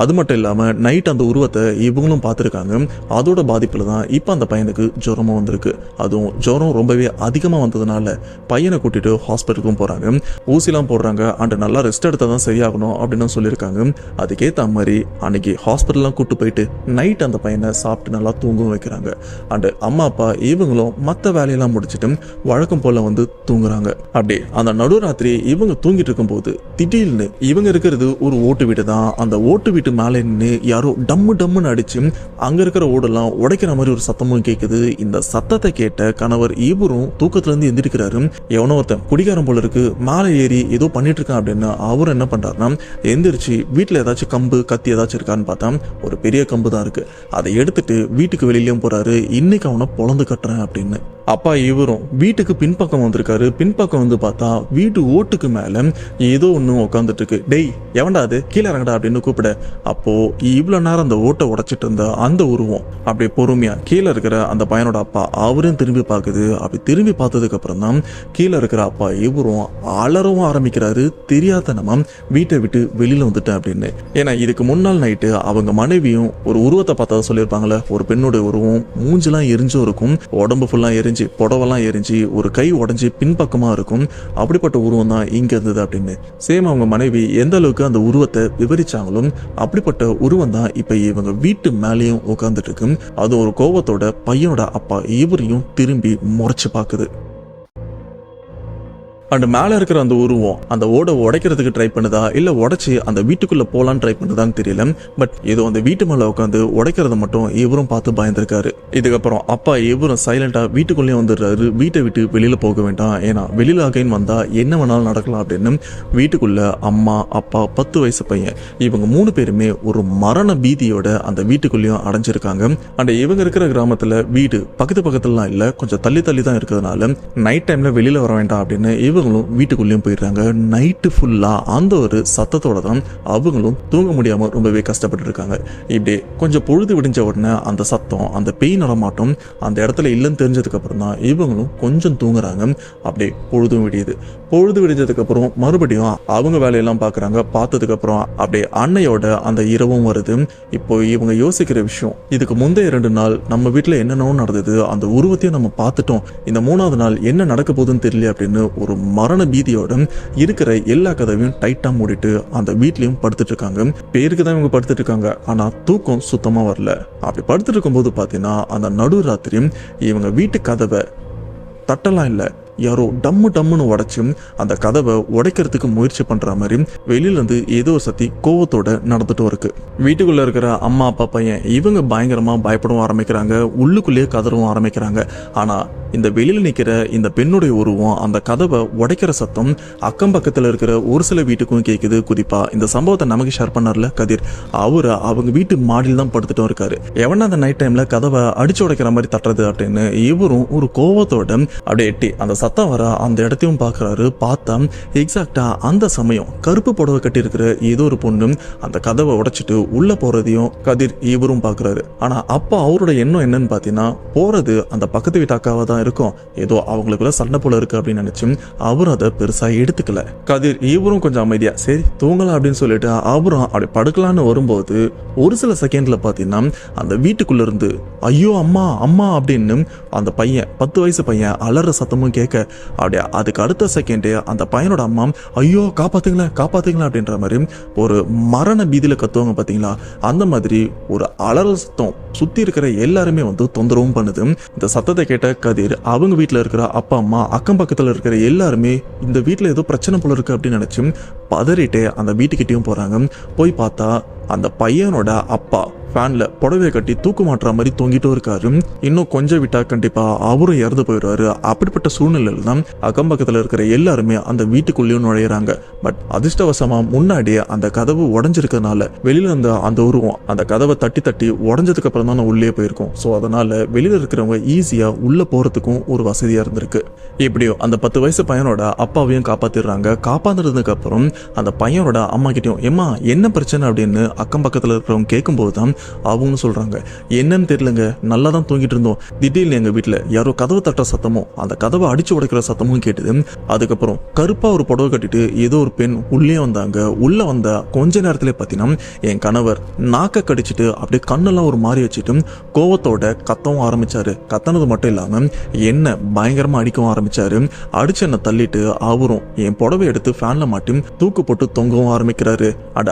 அது மட்டும் இல்லாம நைட் அந்த உருவத்தை இவங்களும் பார்த்துருக்காங்க. அதோட பாதிப்புல தான் இப்ப அந்த பையனுக்கு ஜுரமும் வந்திருக்கு. அதுவும் ஜுரம் ரொம்பவே அதிகமா வந்ததுனால பையனை கூட்டிட்டு ஹாஸ்பிட்டலுக்கும் போறாங்க. ஊசிலாம் போடுறாங்க. அண்ட் நல்லா ரெஸ்ட் எடுத்தா தான் சரியாகணும் அப்படின்னு சொல்லியிருக்காங்க. அதுக்கேற்ற மாதிரி அன்னைக்கு ஹாஸ்பிட்டல்லாம் கூட்டு போயிட்டு நைட் அந்த பையனை சாப்பிட்டு நல்லா தூங்கவும் வைக்கிறாங்க. அண்ட் அம்மா அப்பா இவங்களும் மற்ற வேலையெல்லாம் முடிச்சுட்டு வழக்கம் போல வந்து தூங்குறாங்க. அப்படி அந்த நடுராத்திரி இவங்க தூங்கிட்டு இருக்கும் போது திடீர்னு இவங்க இருக்கிறது ஒரு ஓட்டு வீடு தான். அந்த ஓட்டு வீட்டு மேலே நின்று யாரோ டம்முன்னு அடிச்சு அங்க இருக்கிற ஓடெல்லாம் உடைக்கிற மாதிரி ஒரு சத்தமும் கேட்குது. இந்த சத்தத்தை கேட்ட கணவர் இவரும் தூக்கத்துல இருந்து எந்திரிக்கிறாரு. எவனோ ஒருத்தன் குடிகாரம் போல இருக்கு, மேலே ஏறி ஏதோ பண்ணிட்டு இருக்கான் அப்படின்னு அவர் என்ன பண்றாருன்னா, எந்திரிச்சு வீட்டுல ஏதாச்சும் கம்பு கத்தி ஏதாச்சும் இருக்கான்னு பார்த்தா ஒரு பெரிய கம்பு தான் இருக்கு. அதை எடுத்துட்டு வீட்டுக்கு வெளியிலயும் போறாரு. இன்னைக்கு அவனை பொழந்து கட்டுறேன் அப்படின்னு. அப்பா இவரும் வீட்டுக்கு பின்பக்கம் வந்திருக்காரு. பின்பக்கம் வந்து பார்த்தா வீட்டு ஓட்டுக்கு மேல ஏதோ ஒண்ணு உட்காந்துட்டு இருக்கு. டேய் எவன்டா அது, கீழே இறங்கடா அப்படின்னு கூப்பிட, அப்போ இவ்வளவு நேரம் அந்த ஓட்டை உடைச்சிட்டு இருந்த அந்த உருவம் அப்படியே பொறுமையா கீழே இருக்கிற அந்த பையனோட அப்பா அவரும் திரும்பி பார்க்குது. அப்படி திரும்பி பார்த்ததுக்கு அப்புறம் தான் கீழே இருக்கிற அப்பா இவரும் அலறவும் ஆரம்பிக்கிறாரு. தெரியாத நம்ம வீட்டை விட்டு வெளியில வந்துட்டேன் அப்படின்னு. ஏன்னா இதுக்கு முன்னாள் நைட்டு அவங்க மனைவியும் ஒரு உருவத்தை பார்த்தா சொல்லியிருப்பாங்களே, ஒரு பெண்ணோட உருவம் மூஞ்செல்லாம் எரிஞ்சும் இருக்கும், உடம்பு ஃபுல்லா எரிஞ்சு புடவெல்லாம் எரிஞ்சு ஒரு கை உடஞ்சி பின்பக்கமா இருக்கும். அப்படிப்பட்ட உருவம் தான் இங்க இருந்தது அப்படின்னு. சேம் அவங்க மனைவி எந்த அளவுக்கு அந்த உருவத்தை விவரிச்சாங்களும் அப்படிப்பட்ட உருவம் தான் இப்ப இவங்க வீட்டு மேலேயும் உட்கார்ந்துட்டு இருக்கு. அது ஒரு கோபத்தோட பையனோட அப்பா இவரையும் திரும்பி முறைச்சு பாக்குது. அண்ட் மேல இருக்கிற அந்த உருவம் அந்த ஓட உடைக்கிறதுக்கு ட்ரை பண்ணுதா இல்ல உடைச்சு அந்த வீட்டுக்குள்ள போலான்னு ட்ரை பண்ணுதான்னு தெரியல. பட் ஏதோ அந்த வீட்டு மேல உட்காந்து உடைக்கிறத மட்டும் இவரும் பார்த்து பயந்துருக்காரு. இதுக்கப்புறம் அப்பா இவரும் சைலண்டா வீட்டுக்குள்ளேயே வந்துடுறாரு. வீட்டை விட்டு வெளியில போக வேண்டாம், ஏன்னா வெளியில அகைன் வந்தா என்ன வேணாலும் நடக்கலாம் அப்படின்னு வீட்டுக்குள்ள அம்மா அப்பா 10 வயசு பையன் இவங்க 3 பேருமே ஒரு மரண பீதியோட அந்த வீட்டுக்குள்ளேயும் அடைஞ்சிருக்காங்க. அண்ட் இவங்க இருக்கிற கிராமத்துல வீடு பக்கத்துலாம் இல்ல, கொஞ்சம் தள்ளி தான் இருக்கிறதுனால நைட் டைம்ல வெளியில வர வேண்டாம் அப்படின்னு இவங்களும் வீட்டுக்குள்ளேயும் போயிடுறாங்க. நைட்டு ஃபுல்லா அந்த ஒரு சத்தத்தோட தான் அவங்களும் தூங்க முடியாம ரொம்பவே கஷ்டப்பட்டு இருக்காங்க. இப்படி கொஞ்சம் பொழுது விடிஞ்ச உடனே அந்த சத்தம் அந்த பேய் நடமாட்டம் அந்த இடத்துல இல்லைன்னு தெரிஞ்சதுக்கு அப்புறம் தான் இவங்களும் கொஞ்சம் தூங்குறாங்க. அப்படியே பொழுதும் விடியுது. பொழுது விடிஞ்சதுக்கு அப்புறம் மறுபடியும் அவங்க வேலையெல்லாம் பாக்குறாங்க. பார்த்ததுக்கு அப்புறம் அப்படியே அன்னையோட அந்த இரவும் வருது. இப்போ இவங்க யோசிக்கிற விஷயம், இதுக்கு முந்தைய 2 நாள் நம்ம வீட்டுல என்னென்னோ நடந்தது, அந்த உருவத்தையும் நம்ம பார்த்துட்டோம், இந்த 3வது நாள் என்ன நடக்க போகுதுன்னு தெரியல அப்படின்னு ஒரு மரண பீதியோட இருக்கிற எல்லா கதவையும் டைட்டா மூடிட்டு அந்த வீட்லயும் படுத்துட்டு இருக்காங்க. பேருக்கு தான் இவங்க படுத்துட்டு இருக்காங்க, ஆனா தூக்கம் சுத்தமா வரல. அப்படி படுத்துட்டு இருக்கும்போது பாத்தீங்கன்னா அந்த நடுராத்திரி இவங்க வீட்டு கதவை தட்டலாம் இல்ல, யாரோ டம்முன்னு உடைச்சு அந்த கதவை உடைக்கிறதுக்கு முயற்சி பண்ற மாதிரி வெளியில இருந்து ஏதோ ஒரு சக்தி கோவத்தோட நடந்துட்டு இருக்கு. வீட்டுக்குள்ள இருக்கிற அம்மா அப்பா பையன் இவங்க பயங்கரமா பயப்படவும் ஆரம்பிக்கிறாங்க, உள்ளுக்குள்ளேயே கதறவும் ஆரம்பிக்கிறாங்க. ஆனா இந்த வெளியில நிக்கிற இந்த பெண்ணுடைய உருவம் அந்த கதவை உடைக்கிற சத்தம் அக்கம் பக்கத்துல இருக்கிற ஒரு சில வீட்டுக்கும் கேக்குது. குறிப்பா இந்த சம்பவத்தை நமக்கு ஷேர் பண்ணார்ல கதிர், அவரு அவங்க வீட்டு மாடியில் தான் படுத்துட்டும் இருக்காரு. எவனா அந்த நைட் டைம்ல கதவை அடிச்சு உடைக்கிற மாதிரி தட்டுறது அப்படின்னு இவரும் ஒரு கோவத்தோட அப்படியே எட்டி அந்த சத்தம் வர அந்த இடத்தையும் பாக்குறாரு. பார்த்தா எக்ஸாக்டா அந்த சமயம் கருப்பு புடவை கட்டி இருக்கிற ஏதோ ஒரு பொண்ணு அந்த கதவை உடைச்சிட்டு உள்ள போறதையும் கதிர் இவரும் பாக்குறாரு. ஆனா அப்ப அவரோட எண்ணம் என்னன்னு பாத்தீங்கன்னா, போறது அந்த பக்கத்து வீட்டு அக்காவா தான் இருக்கும், ஏதோ அவங்களுக்குள்ள சண்டை போல இருக்கு அப்படின்னு நினைச்சு அவரும் அதை பெருசா எடுத்துக்கல. கதிர் இவரும் கொஞ்சம் அமைதியா சரி தூங்கலாம் அப்படின்னு சொல்லிட்டு அவரும் அப்படி படுக்கலான்னு வரும்போது ஒரு சில செகண்ட்ல பாத்தீங்கன்னா அந்த வீட்டுக்குள்ள இருந்து ஐயோ அம்மா அம்மா அப்படின்னு அந்த பையன் 10 வயசு பையன் அலற சத்தமும் கேட்க, அப்படியே அதுக்கு அடுத்த செகண்டே அந்த பையனோட அம்மா ஐயோ காப்பாத்துங்களேன் அப்படின்ற மாதிரி ஒரு மரண பீதியில கத்துவாங்க பாத்தீங்களா, அந்த மாதிரி ஒரு அலறல் சத்தம் சுத்தி இருக்கிற எல்லாருமே வந்து தொந்தரவும் பண்ணுது. இந்த சத்தத்தை கேட்ட கதிர் அவங்க வீட்டுல இருக்கிற அப்பா அம்மா அக்கம் பக்கத்துல இருக்கிற எல்லாருமே இந்த வீட்டுல ஏதோ பிரச்சனை போல இருக்கு அப்படின்னு நினைச்சு பதறிட்டே அந்த வீட்டுக்கிட்டையும் போறாங்க. போய் பார்த்தா அந்த பையனோட அப்பா ஃபேன்ல புடவையை கட்டி தூக்கு மாட்டுற மாதிரி தொங்கிட்டும் இருக்காரு. இன்னும் கொஞ்சம் விட்டா கண்டிப்பா அவரும் இறந்து போயிடுவாரு. அப்படிப்பட்ட சூழ்நிலையில தான் அக்கம் பக்கத்துல இருக்கிற எல்லாருமே அந்த வீட்டுக்குள்ளேயும் நுழையிறாங்க. பட் அதிர்ஷ்டவசமா முன்னாடியே அந்த கதவு உடஞ்சிருக்கிறதுனால வெளியில இருந்த அந்த உருவம் அந்த கதவை தட்டி தட்டி உடஞ்சதுக்கு அப்புறம் தான் உள்ளே போயிருக்கும். ஸோ அதனால வெளியில இருக்கிறவங்க ஈஸியா உள்ள போறதுக்கும் ஒரு வசதியா இருந்திருக்கு. எப்படியோ அந்த 10 வயசு பையனோட அப்பாவையும் காப்பாத்திடுறாங்க. காப்பாத்துறதுக்கு அப்புறம் அந்த பையனோட அம்மா கிட்டயும் ஏம்மா என்ன பிரச்சனை அப்படின்னு அக்கம் பக்கத்துல இருக்கிறவங்க கேட்கும்போது தான் அவங்க சொல்றாங்க, என்னன்னு தெரியலங்க, நல்லா தான் தூங்கிட்டு இருந்தோம், திடீர்னு எங்க வீட்டுல யாரோ கதவை தட்டுற சத்தமும் அந்த கதவை அடிச்சு உடைக்கிற சத்தமும் கேட்டுது. அதுக்கப்புறம் கருப்பா ஒரு புடவை கட்டிட்டு ஏதோ ஒரு பெண் உள்ளே வந்தாங்க. உள்ள வந்த கொஞ்ச நேரத்திலே பார்த்தீங்கன்னா என் கணவர் நாக்க கடிச்சிட்டு அப்படியே கண்ணெல்லாம் ஒரு மாறி வச்சுட்டு கோவத்தோட கத்தவும் ஆரம்பிச்சாரு. கத்தனது மட்டும் இல்லாம என்ன பயங்கரமா அடிக்கவும் ஆரம்பிச்சாரு. அடிச்சு என்ன தள்ளிட்டு அவரும் என் புடவை எடுத்து ஃபேன்ல மாட்டி தூக்கு போட்டு தொங்கவும் ஆரம்பிக்கிறாரு.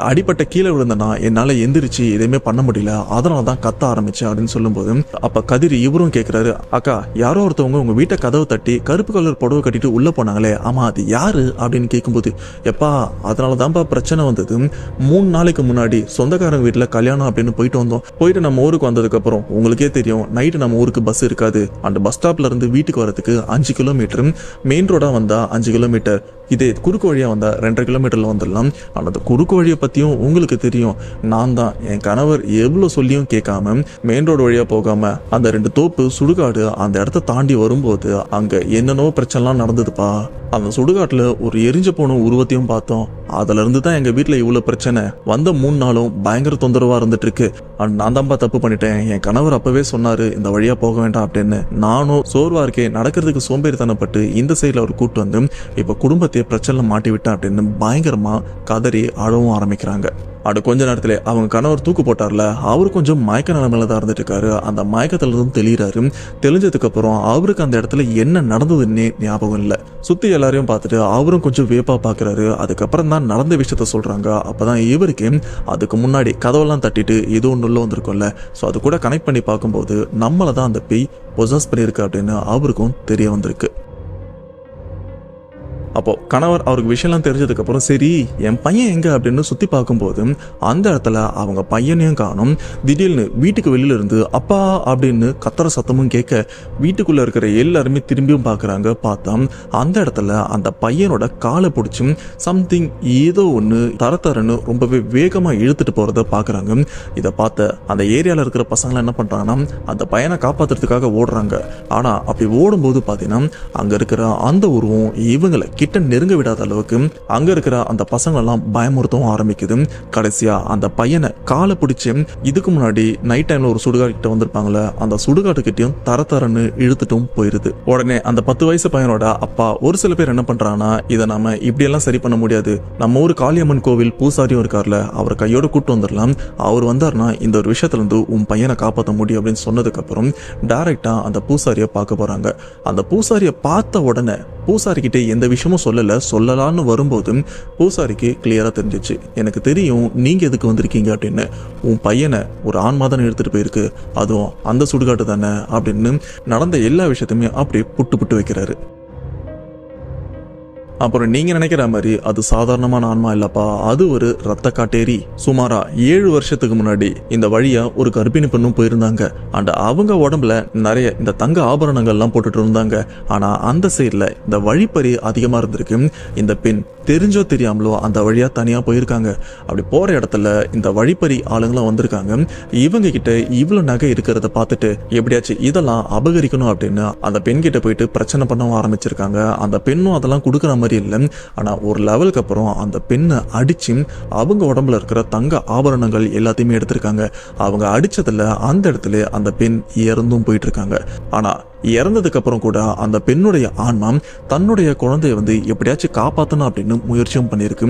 அடிப்பட்ட கீழே விழுந்தனா என்னால எந்திரிச்சு எதுவுமே பண்ண முடியல, அதனால தான் கத்த ஆரம்பிச்சேன் அப்படின்னு சொல்லும்போது அப்ப கதிர் இவரும் கேட்கிறாரு, அக்கா யாரோ ஒருத்தவங்க உங்க வீட்டை கதவை தட்டி கருப்பு கலர் புடவை கட்டிட்டு உள்ள போனாங்களே, ஆமா அது யாரு அப்படின்னு கேட்கும்போது, எப்பா அதனாலதான்ப்பா பிரச்சனை வந்தது. 3 நாளைக்கு முன்னாடி சொந்தக்காரங்க வீட்டுல கல்யாணம் அப்படின்னு போயிட்டு வந்தோம். போயிட்டு நம்ம ஊருக்கு வந்ததுக்கு அப்புறம் உங்களுக்கே தெரியும் நைட்டு நம்ம ஊருக்கு பஸ் இருக்காது. அந்த பஸ் ஸ்டாப்ல இருந்து வீட்டுக்கு வரதுக்கு 5 கிலோமீட்டர், மெயின் ரோடா வந்தா 5 கிலோமீட்டர், இதே குறுக்கு வழியா வந்தா 2.5 கிலோமீட்டர்ல வந்துடலாம். ஆனால் அந்த குறுக்கு வழியை பத்தியும் உங்களுக்கு தெரியும். நான் தான் என் கணவர் எவ்வளவு சொல்லியும் கேட்காம மெயின் ரோடு வழியா போகாம அந்த 2 தோப்பு சுடுகாடு அந்த இடத்த தாண்டி வரும்போது அங்க என்னென்னோ பிரச்சனைலாம் நடந்ததுப்பா. அந்த சுடுகாட்டுல ஒரு எரிஞ்ச போன உருவத்தையும் பார்த்தோம். அதுல இருந்து தான் எங்க வீட்டுல இவ்வளவு பிரச்சனை. வந்த 3 நாளும் பயங்கர தொந்தரவா இருந்துட்டு இருக்கு. நான் தான்ப்பா தப்பு பண்ணிட்டேன். என் கணவர் அப்பவே சொன்னாரு இந்த வழியா போக வேண்டாம் அப்படின்னு. நானும் சோர்வா இருக்கேன், நடக்கிறதுக்கு சோம்பேறித்தனப்பட்டு இந்த சைட்ல அவர் கூட்டு வந்து இப்ப குடும்பத்தை பிரச்சனை மாட்டி விட்டேன் அப்படின்னு பயங்கரமா கதறி அழவும் ஆரம்பிக்கிறாங்க. கொஞ்ச நேரத்துல அவங்க கணவர் தூக்கு போட்டார்ல, அவரு கொஞ்சம் மயக்க நிலைமையில தான் இருந்துட்டு இருக்காரு. அந்த மயக்கத்துல இருந்து தெளிறாரு. தெளிஞ்சதுக்கு அப்புறம் அவருக்கு அந்த இடத்துல என்ன நடந்ததுன்னே ஞாபகம் இல்லை. சுத்தி எல்லாரையும் பார்த்துட்டு அவரும் கொஞ்சம் வியப்பா பாக்குறாரு. அதுக்கப்புறம் தான் நடந்த விஷயத்த சொல்றாங்க. அப்பதான் இவருக்கு அதுக்கு முன்னாடி கதவெல்லாம் தட்டிட்டு ஏதோ ஒன்று உள்ள வந்திருக்கும்ல, ஸோ அது கூட கனெக்ட் பண்ணி பார்க்கும்போது நம்மளை தான் அந்த பேய் பொசஸ் பண்ணியிருக்கு அப்படின்னு அவருக்கும் தெரிய வந்திருக்கு. அப்போ கணவர் அவருக்கு விஷயம்லாம் தெரிஞ்சதுக்கு அப்புறம் சரி என் பையன் எங்க அப்படின்னு சுத்தி பார்க்கும்போது அந்த இடத்துல அவங்க பையனையும் காணும். திடீர்னு வீட்டுக்கு வெளியில இருந்து அப்பா அப்படின்னு கத்துற சத்தமும் கேட்க வீட்டுக்குள்ள இருக்கிற எல்லாருமே திரும்பியும் பாக்குறாங்க. பார்த்தா அந்த இடத்துல அந்த பையனோட காலை பிடிச்சி சம்திங் ஏதோ ஒன்று தரன்னு ரொம்பவே வேகமா இழுத்துட்டு போறத பாக்குறாங்க. இதை பார்த்த அந்த ஏரியால இருக்கிற பசங்களை என்ன பண்றாங்கன்னா அந்த பையனை காப்பாத்துறதுக்காக ஓடுறாங்க. ஆனா அப்படி ஓடும்போது பாத்தீங்கன்னா அங்க இருக்கிற அந்த உருவம் இவங்களை கிட்ட நெருங்க விடாத அளவுக்கு அங்க இருக்கிற அந்த பசங்க எல்லாம் பயமுறுத்தவும் ஆரம்பிக்குது. கடைசியா அந்த பையனை காலை பிடிச்சு இதுக்கு முன்னாடி நைட் டைம்ல ஒரு சுடுகாடு கிட்ட வந்திருப்பாங்களே அந்த சுடுகாட்டு கிட்டையும் தரன்னு இழுத்துட்டும் போயிருது. உடனே அந்த 10 வயசு பையனோட அப்பா ஒரு சில பேர் என்ன பண்றாங்கன்னா இதை நாம இப்படியெல்லாம் சரி பண்ண முடியாது, நம்ம ஊர் காளியம்மன் கோவில் பூசாரியும் இருக்கார்ல அவரை கையோட கூட்டு வந்துடலாம், அவர் வந்தாருன்னா இந்த ஒரு விஷயத்துல இருந்து உன் பையனை காப்பாற்ற முடியும் அப்படின்னு சொன்னதுக்கு அப்புறம் டைரக்டா அந்த பூசாரியை பார்க்க போறாங்க. அந்த பூசாரியை பார்த்த உடனே பூசாரி கிட்ட எந்த விஷயமும் சொல்லலான்னு வரும்போது பூசாரிக்கு கிளியரா தெரிஞ்சிச்சு, எனக்கு தெரியும் நீங்க எதுக்கு வந்திருக்கீங்க அப்படின்னு. உன் பையனை ஒரு ஆன்மாதான் எடுத்துட்டு போயிருக்கு, அதுவும் அந்த சுடுகாட்டு தானே அப்படின்னு நடந்த எல்லா விஷயத்தையுமே அப்படியே புட்டு வைக்கிறாரு. அப்புறம் நீங்க நினைக்கிற மாதிரி அது சாதாரணமான ஆன்மா இல்லப்பா, அது ஒரு ரத்த காட்டேரி. சுமாரா 7 வருஷத்துக்கு முன்னாடி இந்த வழியா ஒரு கர்ப்பிணி பெண்ணும் போயிருந்தாங்க. அண்ட் அவங்க உடம்புல நிறைய இந்த தங்க ஆபரணங்கள் எல்லாம் போட்டுட்டு இருந்தாங்க. ஆனா அந்த சைட்ல இந்த வழிப்பறி அதிகமா இருந்திருக்கு. இந்த பெண் தெரிஞ்சோ தெரியாமலோ அந்த வழியா தனியா போயிருக்காங்க. அப்படி போற இடத்துல இந்த வழிப்பறி ஆளுங்களும் வந்திருக்காங்க. இவங்க கிட்ட இவ்வளவு நகை இருக்கிறத பார்த்துட்டு எப்படியாச்சும் இதெல்லாம் அபகரிக்கணும் அப்படின்னு அந்த பெண் கிட்ட போயிட்டு பிரச்சனை பண்ணவும் ஆரம்பிச்சிருக்காங்க. அந்த பெண்ணும் அதெல்லாம் கொடுக்குற மாதிரி இல்லை. ஆனா ஒரு லெவலுக்கு அப்புறம் அந்த பெண்ணை அடிச்சு அவங்க உடம்புல இருக்கிற தங்க ஆபரணங்கள் எல்லாத்தையுமே எடுத்திருக்காங்க. அவங்க அடிச்சதுல அந்த இடத்துல அந்த பெண் இறந்தும் போயிட்டு இருக்காங்க. ஆனா இறந்ததுக்கு அப்புறம் கூட அந்த பெண்ணுடைய ஆன்மா தன்னுடைய குழந்தைய எப்படியாச்சும் காப்பாற்றணும் அப்படின்னு முயற்சியும் பண்ணியிருக்கு.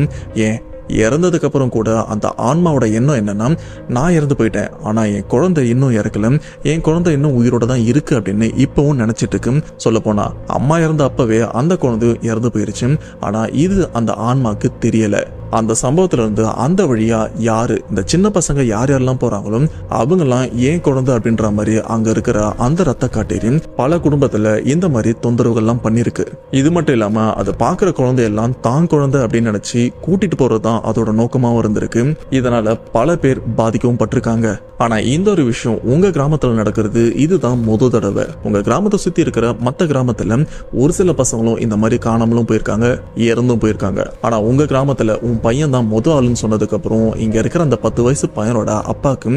ஏன் இறந்ததுக்கு அப்புறம் கூட அந்த ஆன்மாவோட எண்ணம் என்னன்னா, நான் இறந்து போயிட்டேன் ஆனா என் குழந்தை இன்னும் இறக்கல, என் குழந்தை இன்னும் உயிரோட தான் இருக்கு அப்படின்னு இப்பவும் நினைச்சிட்டு இருக்கு. சொல்ல போனா அம்மா இறந்த அப்பவே அந்த குழந்தை இறந்து போயிருச்சு. ஆனா இது அந்த ஆன்மாக்கு தெரியல. அந்த சம்பவத்துல இருந்து அந்த வழியா யாரு இந்த சின்ன பசங்க யார் யாரெல்லாம் போறாங்களோ அவங்கெல்லாம் ஏன் குழந்தை அப்படின்ற மாதிரி அங்க இருக்கிற அந்த ரத்த காட்டேரி பல குடும்பத்துல இந்த மாதிரி தொந்தரவுகள்லாம் பண்ணிருக்கு. இது மட்டும் இல்லாம அதை பாக்குற குழந்தையெல்லாம் தான் குழந்தை அப்படின்னு நினைச்சு கூட்டிட்டு போறதுதான் அதோட நோக்கமாவும் இருந்திருக்கு. இதனால பல பேர் பாதிக்கவும் பட்டிருக்காங்க. ஆனா இந்த ஒரு விஷயம் உங்க கிராமத்துல நடக்கிறது இதுதான் முதல் தடவை. உங்க கிராமத்தை சுத்தி இருக்கிற மத்த கிராமத்துல ஒரு சில பசங்களும் இந்த மாதிரி காணாமலும் போயிருக்காங்க, இறந்தும் போயிருக்காங்க. ஆனா உங்க கிராமத்துல உன் பையன் தான் முதல் ஆளுன்னு சொன்னதுக்கு அப்புறம் இங்க இருக்கிற அந்த 10 வயசு பையனோட அப்பாவுக்கு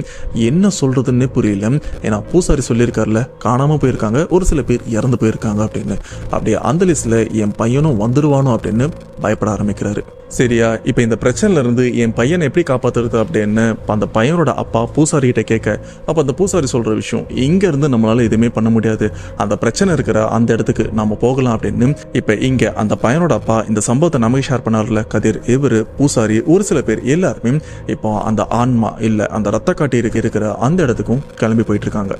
என்ன சொல்றதுன்னே புரியல. ஏன்னா பூசாரி சொல்லியிருக்காருல காணாம போயிருக்காங்க, ஒரு சில பேர் இறந்து போயிருக்காங்க அப்படின்னு. அப்படியே அந்த லிஸ்ட்ல என் பையனும் வந்துருவானோ அப்படின்னு பயப்பட ஆரம்பிக்கிறாரு. சரியா, இப்ப இந்த பிரச்சனைல இருந்து என் பையனை எப்படி காப்பாத்துறது அப்படின்னு அந்த பையனோட அப்பா பூசாரி கிட்ட கேட்க, அப்ப அந்த பூசாரி சொல்ற விஷயம் இங்க இருந்து நம்மளால எதுவுமே பண்ண முடியாது, அந்த பிரச்சனை இருக்கிற அந்த இடத்துக்கு நாம போகலாம் அப்படின்னு. இப்ப இங்க அந்த பையனோட அப்பா இந்த சம்பவத்தை நமக்கு ஷேர் பண்ணார்ல கதிர், இவரு பூசாரி ஒரு சில பேர் எல்லாருமே இப்போ அந்த ஆன்மா இல்ல அந்த ரத்த காட்டி இருக்கிற அந்த இடத்துக்கும் கிளம்பி போயிட்டு இருக்காங்க.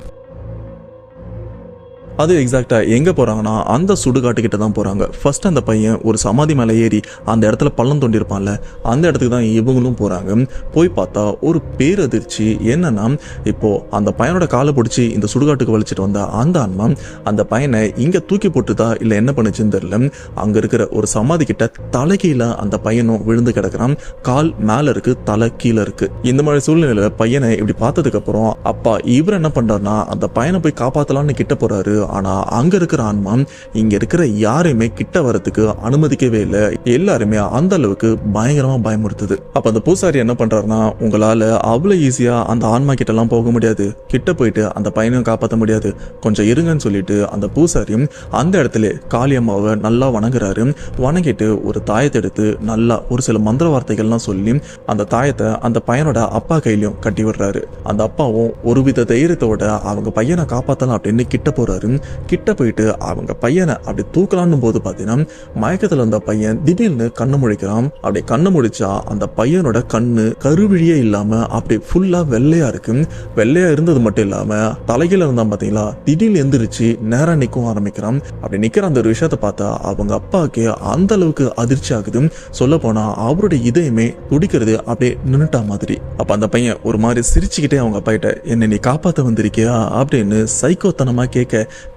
அது எக்ஸாக்டா எங்க போறாங்கன்னா அந்த சுடுகாட்டுக்கிட்ட தான் போறாங்க. ஃபர்ஸ்ட் அந்த பையன் ஒரு சமாதி மேலே ஏறி அந்த இடத்துல பள்ளம் தோண்டிருப்பான்ல அந்த இடத்துக்கு தான் இவங்களும் போறாங்க. போய் பார்த்தா ஒரு பேரதிர்ச்சி என்னன்னா, இப்போ அந்த பையனோட காலை பிடிச்சி இந்த சுடுகாட்டுக்கு வலிச்சிட்டு வந்த அந்த ஆன்மா அந்த பையனை இங்க தூக்கி போட்டுதா இல்ல என்ன பண்ணுச்சுன்னு தெரியல. அங்க இருக்கிற ஒரு சமாதி கிட்ட தலைகீழ அந்த பையனும் விழுந்து கிடக்குறான். கால் மேல இருக்கு, தலை கீழே இருக்கு. இந்த மாதிரி சூழ்நிலையில பையனை இப்படி பார்த்ததுக்கு அப்புறம் அப்பா இவர் என்ன பண்றாருன்னா அந்த பையனை போய் காப்பாத்தலாம்னு கிட்ட போறாரு. ஆனா அங்க இருக்கிற ஆன்மா இங்க இருக்கிற யாரையுமே கிட்ட வரதுக்கு அனுமதிக்கவே இல்லை. எல்லாருமே அந்த அளவுக்கு பயங்கரமா பயமுறுத்துது. அப்ப அந்த பூசாரி என்ன பண்றாருன்னா, உங்களால அவ்வளவு ஈஸியா அந்த ஆன்மா கிட்ட எல்லாம் போக முடியாது, கிட்ட போயிட்டு அந்த பையனையும் காப்பாற்ற முடியாது, கொஞ்சம் இருங்கன்னு சொல்லிட்டு அந்த பூசாரியும் அந்த இடத்துல காளியம்மாவை நல்லா வணங்குறாரு. வணங்கிட்டு ஒரு தாயத்தை எடுத்து நல்லா ஒரு சில மந்திர வார்த்தைகள்லாம் சொல்லி அந்த தாயத்தை அந்த பையனோட அப்பா கையிலையும் கட்டி விடுறாரு. அந்த அப்பாவும் ஒருவித தைரியத்தோட அவங்க பையனை காப்பாத்தலாம் அப்படின்னு கிட்ட போறாரு. கிட்ட போயிட்டு அவங்க பையனை அப்படி தூக்கலான்னு போது பாத்தீங்கன்னா மயக்கத்துல இருந்த பையன் திடீர்னு கண்ணு முழிக்கிறான். அப்படி கண்ணு முழிச்சா அந்த பையனோட கண்ணு கருவிழியே இல்லாம அப்படி ஃபுல்லா வெள்ளையா இருக்கு. வெள்ளையா இருந்தது மட்டும் இல்லாம தலைகீழ இருந்தா பாத்தீங்களா, திடீர்னு எந்திரிச்சு நேரா நிற்கவும் ஆரம்பிக்கிறான். அப்படி நிக்கிற அந்த ஒரு விஷயத்த பார்த்தா அவங்க அப்பாவுக்கு அந்த அளவுக்கு அதிர்ச்சி ஆகுது. சொல்ல போனா அவருடைய இதயமே துடிக்கிறது அப்படியே நின்னுட்டா மாதிரி. அப்ப அந்த பையன் ஒரு மாதிரி சிரிச்சுக்கிட்டே அவங்க அப்பா கிட்ட, என்ன நீ காப்பாத்த வந்திருக்கியா அப்படின்னு சைக்கோத்தனமா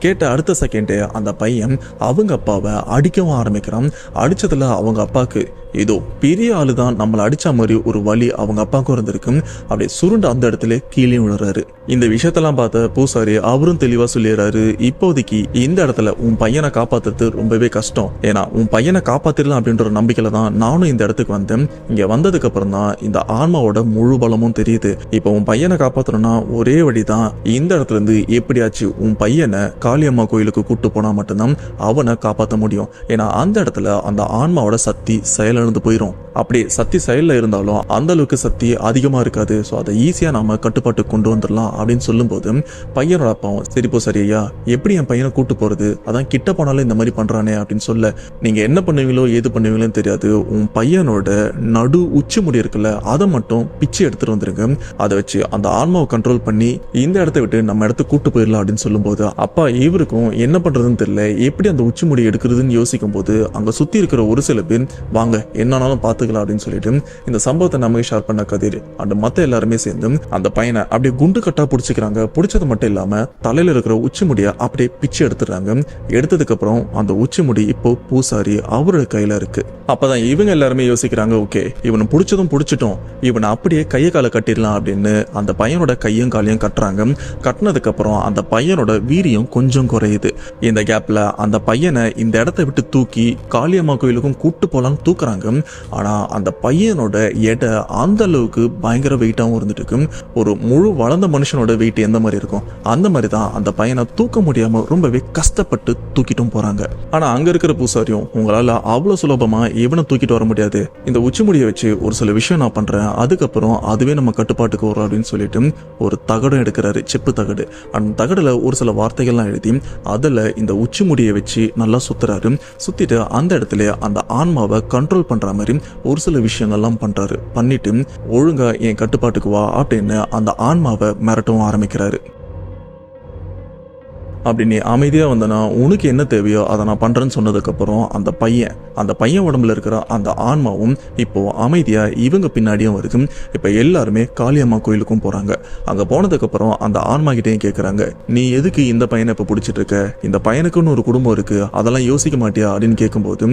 கேட்ட அடுத்த செகண்டே அந்த பையன் அவங்க அப்பாவை அடிக்கவும் ஆரம்பிக்கிறான். அடிச்சதுல அவங்க அப்பாவுக்கு ஏதோ பெரிய ஆளுதான் நம்மளை அடிச்ச மாதிரி ஒரு வலி அவங்க அப்பாவுக்கும் இருந்திருக்கு. அப்படியே சுருண்டு அந்த இடத்துல கீழே விழுறாரு. இந்த விஷயத்தெல்லாம் பார்த்த பூசாரி அவரும் தெளிவா சொல்லிடுறாரு, இப்போதைக்கு இந்த இடத்துல உன் பையனை காப்பாத்துறது ரொம்பவே கஷ்டம். ஏன்னா உன் பையனை காப்பாத்திடலாம் அப்படின்ற நம்பிக்கையில தான் நானும் இந்த இடத்துக்கு வந்தேன். இங்க வந்ததுக்கு அப்புறம் தான் இந்த ஆன்மாவோட முழு பலமும் தெரியுது. இப்ப உன் பையனை காப்பாத்தணும்னா ஒரே வழிதான், இந்த இடத்துல இருந்து எப்படியாச்சும் உன் பையனை காளியம்மா கோயிலுக்கு கூட்டு போனா மட்டும்தான் அவனை காப்பாற்ற முடியும். ஏன்னா அந்த இடத்துல அந்த ஆன்மாவோட சக்தி செயலிழந்து போயிடும். அப்படி சக்தி செயல்ல இருந்தாலும் அந்த அளவுக்கு சக்தி அதிகமா இருக்காது. ஸோ அதை ஈஸியா நாம கட்டுப்பாட்டு கொண்டு வந்துடலாம் அப்படின்னு சொல்லும் போது பையனோட அப்பாவும் சரிப்போ சரியா எப்படி என் பையனை கூட்டு போறது, அதான் கிட்ட போனாலும் இந்த மாதிரி பண்றானே அப்படின்னு சொல்ல, நீங்க என்ன பண்ணுவீங்களோ ஏது பண்ணுவீங்களோன்னு தெரியாது, உன் பையனோட நடு உச்சி முடி இருக்குல்ல அதை மட்டும் பிச்சு எடுத்துட்டு வந்துருங்க, அதை வச்சு அந்த ஆன்மாவை கண்ட்ரோல் பண்ணி இந்த இடத்த விட்டு நம்ம இடத்துக்கு கூட்டு போயிடலாம் அப்படின்னு சொல்லும் போது அப்பா இவருக்கும் என்ன பண்றதுன்னு தெரியல, எப்படி அந்த உச்சி முடி எடுக்கிறதுன்னு யோசிக்கும் போது அங்க சுத்தி இருக்கிற ஒரு சில பேர் வாங்க என்னாலும் பார்த்துக்கலாம் அப்படின்னு சொல்லிட்டு இந்த சம்பவத்தை நமக்கு ஷேர் பண்ண கதிர் அந்த மத்த எல்லாருமே சேர்ந்து அந்த பையனை அப்படியே குண்டு கட்டா பிடிச்சிக்கிறாங்க. பிடிச்சது மட்டும் இல்லாம தலையில இருக்கிற உச்சி முடிய அப்படியே பிச்சு எடுத்துடுறாங்க. எடுத்ததுக்கு அப்புறம் அந்த உச்சி முடி இப்போ பூசாரி அவரோட கையில இருக்கு. அப்பதான் இவங்க எல்லாருமே யோசிக்கிறாங்க, ஓகே இவனை பிடிச்சதும் பிடிச்சிட்டோம், இவனை அப்படியே கையை காலை கட்டிடலாம் அப்படின்னு அந்த பையனோட கையும் காலையும் கட்டுறாங்க. கட்டினதுக்கு அப்புறம் அந்த பையனோட வீரியம் கொஞ்சம் குறையுது. இந்த கேப்ல அந்த பையனை இந்த இடத்தை விட்டு தூக்கி காளியம்மா கோயிலுக்கும் கூட்டு போலான்னு தூக்குறாங்க. ஆனா அந்த பையனோட எடை அந்த அளவுக்கு பயங்கர வெயிட்டாவும் இருந்துட்டு இருக்கு. ஒரு முழு வளர்ந்த மனுஷனோட வெயிட் எந்த மாதிரி இருக்கும் அந்த மாதிரி தான் அந்த பையனை தூக்க முடியாம ரொம்பவே கஷ்டப்பட்டு தூக்கிட்டும் போறாங்க. ஆனா அங்க இருக்கிற பூசாரியும், உங்களால அவ்வளவு சுலபமா இவனை தூக்கிட்டு வர முடியாது, இந்த உச்சி முடியை வச்சு ஒரு சில விஷயம் நான் பண்றேன், அதுக்கப்புறம் அதுவே நம்ம கட்டுப்பாட்டுக்கு வரும் அப்படின்னு சொல்லிட்டு ஒரு தகடம் எடுக்கிறாரு, செப்பு தகடு. அந்த தகடுல ஒரு சில வார்த்தைகள்லாம் எழுதி அதுல இந்த உச்சி முடியை வச்சு நல்லா சுத்துறாரு. சுத்திட்டு அந்த இடத்துல அந்த ஆன்மாவை கண்ட்ரோல் பண்ற மாதிரி ஒரு சில விஷயங்கள்லாம் பண்றாரு. பண்ணிட்டு ஒழுங்கா என் கட்டுப்பாட்டுக்கு வா அப்படின்னு அந்த ஆன்மாவை மிரட்டவும் ஆரம்பிக்கிறாரு. அப்படி நீ அமைதியா வந்தனா உனக்கு என்ன தேவையோ அதை நான் பண்றேன்னு சொன்னதுக்கு அப்புறம் அந்த பையன் உடம்புல இருக்கிற அந்த ஆன்மாவும் இப்போ அமைதியா இவங்க பின்னாடியும் வருது. இப்ப எல்லாருமே காளியம்மா கோயிலுக்கும் போறாங்க. அங்க போனதுக்கு அப்புறம் அந்த ஆன்மா கிட்டையும் கேக்குறாங்க, நீ எதுக்கு இந்த பையனை இப்ப பிடிச்சிட்டு இருக்க? இந்த பையனுக்குன்னு ஒரு குடும்பம் இருக்கு, அதெல்லாம் யோசிக்க மாட்டியா அப்படின்னு கேட்கும்போது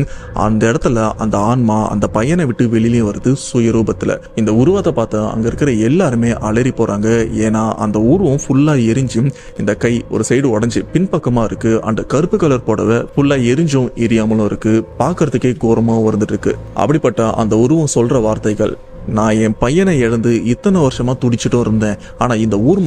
அந்த இடத்துல அந்த ஆன்மா அந்த பையனை விட்டு வெளியிலேயே வருது சுயரூபத்துல. இந்த உருவத்தை பார்த்து அங்க இருக்கிற எல்லாருமே அலறி போறாங்க. ஏன்னா அந்த உருவம் ஃபுல்லா எரிஞ்சு இந்த கை ஒரு சைடு உடஞ்சி பின்பக்கமா இருக்கு. அந்த கருப்பு கலர் புடவை ஃபுல்லா எரிஞ்சும் எரியாமலும் இருக்கு. பார்க்கறதுக்கே கோரமா வந்துட்டு இருக்கு. அப்படிப்பட்ட அந்த உருவம் சொல்ற வார்த்தைகள், நான் என் பையனை இழந்து இத்தனை வருஷமா துடிச்சிட்டும் இருந்தேன். ஆனா இந்த ஊர்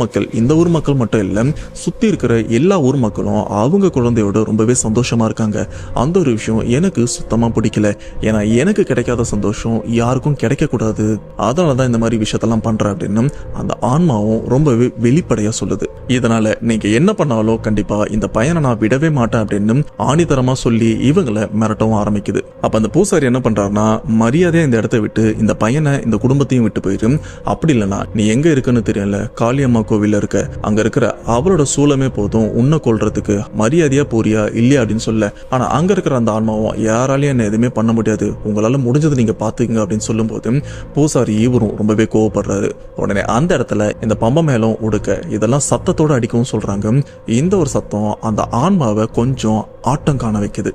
மக்கள் மட்டும் இல்ல, சுத்தி இருக்கிற எல்லா ஊர் மக்களும் அவங்க குழந்தையோட ரொம்பவே சந்தோஷமா இருக்காங்க. அந்த ஒரு விஷயம் எனக்கு சுத்தமா பிடிக்கல. ஏன்னா எனக்கு கிடைக்காத சந்தோஷம் யாருக்கும் கிடைக்க கூடாது, அதனாலதான் இந்த மாதிரி விஷயத்தெல்லாம் பண்றேன் அப்படின்னு அந்த ஆன்மாவும் ரொம்பவே வெளிப்படையா சொல்லுது. இதனால நீங்க என்ன பண்ணாலும் கண்டிப்பா இந்த பையனை நான் விடவே மாட்டேன் அப்படின்னு ஆணித்தரமா சொல்லி இவங்களை மிரட்டவும் ஆரம்பிக்குது. அப்ப அந்த பூசாரி என்ன பண்றாருன்னா, மரியாதையா இந்த இடத்தை விட்டு இந்த பையனை இந்த குடும்பத்தையும் விட்டு போயிரு. அப்படி இல்லைன்னா நீ எங்க இருக்குன்னு தெரியல, காளியம்மா கோவில்ல இருக்க, அங்க இருக்கிற அவளோட சூலமே போதும் உன்னை கொல்றதுக்கு, மரியாதையா போறியா இல்லையா அப்படின்னு சொல்ல. ஆனா அங்க இருக்கிற அந்த ஆன்மாவும் யாராலையும் என்ன எதுவுமே பண்ண முடியாது, உங்களால முடிஞ்சது நீங்க பாத்துக்கங்க அப்படின்னு சொல்லும் போது பூசாரி இவரும் ரொம்பவே கோவப்படுறாரு. உடனே அந்த இடத்துல இந்த பம்ப மேலும் உடுக்க இதெல்லாம் சத்தத்தோட அடிக்கவும் சொல்றாங்க. இந்த ஒரு சத்தம் அந்த ஆன்மாவை கொஞ்சம் ஆட்டம் காண வைக்குது.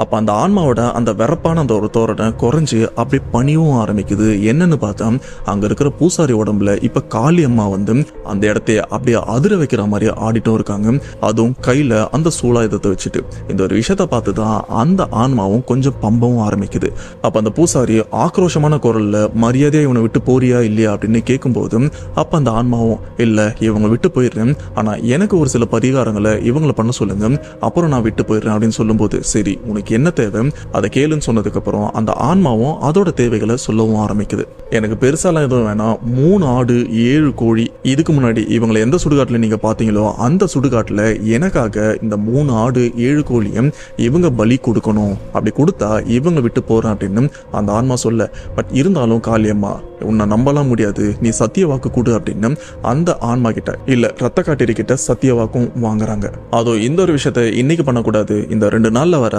அப்ப அந்த ஆன்மாவோட அந்த வெறப்பான அந்த ஒரு தோரணை குறைஞ்சு அப்படி பணியும் ஆரம்பிக்குது. என்னன்னு பார்த்தா அங்க இருக்கிற பூசாரி உடம்புல இப்ப காளியம்மா வந்து அந்த இடத்தைய அப்படியே அதிர வைக்கிற மாதிரி ஆடிட்டும் இருக்காங்க. அதுவும் கையில அந்த சூலாயுதத்தை வச்சுட்டு. இந்த ஒரு விஷயத்த பார்த்துதான் அந்த ஆன்மாவும் கொஞ்சம் பம்பவும் ஆரம்பிக்குது. அப்ப அந்த பூசாரி ஆக்ரோஷமான குரல்ல, மரியாதையா இவனை விட்டு போறியா இல்லையா அப்படின்னு கேட்கும்போது அப்ப அந்த ஆன்மாவும், இல்ல இவங்க விட்டு போயிடுறேன், ஆனா எனக்கு ஒரு சில பரிகாரங்களை இவங்களை பண்ண சொல்லுங்க, அப்புறம் நான் விட்டு போயிடுறேன் அப்படின்னு சொல்லும்போது, சரி உனக்கு என்ன தேவை அதை கேளுன்னு சொன்னதுக்கு அப்புறம் அந்த ஆன்மாவும் அதோட தேவைகளை சொல்லவும் ஆரம்பிக்குது. எனக்கு பெருசாலாம் எதுவும் வேணாம், 3 ஆடு 7 கோழி. இதுக்கு முன்னாடி இவங்களை எந்த சுடுகாட்டுல நீங்க பாத்தீங்களோ அந்த சுடுகாட்டுல எனக்காக இந்த 3 ஆடு 7 கோழியும் இவங்க பலி கொடுக்கணும், அப்படி கொடுத்தா இவங்க விட்டு போறேன் அப்படின்னு அந்த ஆன்மா சொல்ல. பட் இருந்தாலும் காளியம்மா உன்னை நம்பலாம் முடியாது, நீ சத்திய வாக்கு கொடு அப்படின்னு அந்த ஆன்மா கிட்ட, இல்ல ரத்த காட்டேரி கிட்ட சத்திய வாக்கும் வாங்குறாங்க. அதோ இந்த ஒரு விஷயத்த இன்னைக்கு பண்ணக்கூடாது, இந்த 2 நாள்ல வர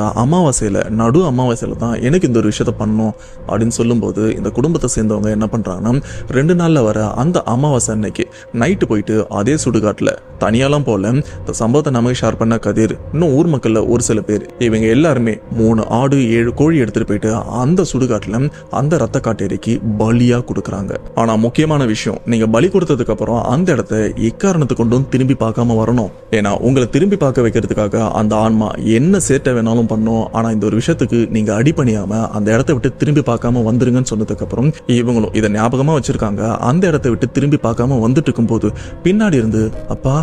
நடு அமாவாசையில தான் எனக்கு இந்த ஒரு விஷயத்த பண்ணணும் அப்படின்னு சொல்லும்போது இந்த குடும்பத்தை சேர்ந்தவங்க என்ன பண்றாங்கன்னா, 2 நாள்ல வர அந்த அமாவாசை அன்னைக்கு நைட்டு போயிட்டு அதே சுடுகாட்டுல தனியாலாம் போல இந்த சம்பவத்தை நமக்கு ஷேர் பண்ண கதிர், இன்னும் ஊர் மக்கள்ல ஒரு சில பேர், இவங்க எல்லாருமே 3 ஆடு 7 கோழி எடுத்துட்டு போயிட்டு அந்த சுடுகாட்டுல அந்த ரத்த காட்டேரிக்கு பலியா கொடுக்குறாங்க. ஆனா முக்கியமான விஷயம், நீங்க பலி கொடுத்ததுக்கு அப்புறம் அந்த இடத்த எக்காரணத்தை கொண்டும் திரும்பி பார்க்காம வரணும். ஏன்னா உங்களை திரும்பி பார்க்க வைக்கிறதுக்காக அந்த ஆன்மா என்ன சேட்டை வேணாலும் பண்ணும். ஆனா இந்த ஒரு விஷயத்துக்கு நீங்க அடிபணியாம அந்த இடத்தை விட்டு திரும்பி பார்க்காம வந்துருங்கன்னு சொன்னதுக்கு அப்புறம் இவங்களும் இதை ஞாபகமா வச்சிருக்காங்க. அந்த இடத்தை விட்டு திரும்பி பார்க்காம வந்துட்டு இருக்கும் போது பின்னாடி இருந்து அப்பா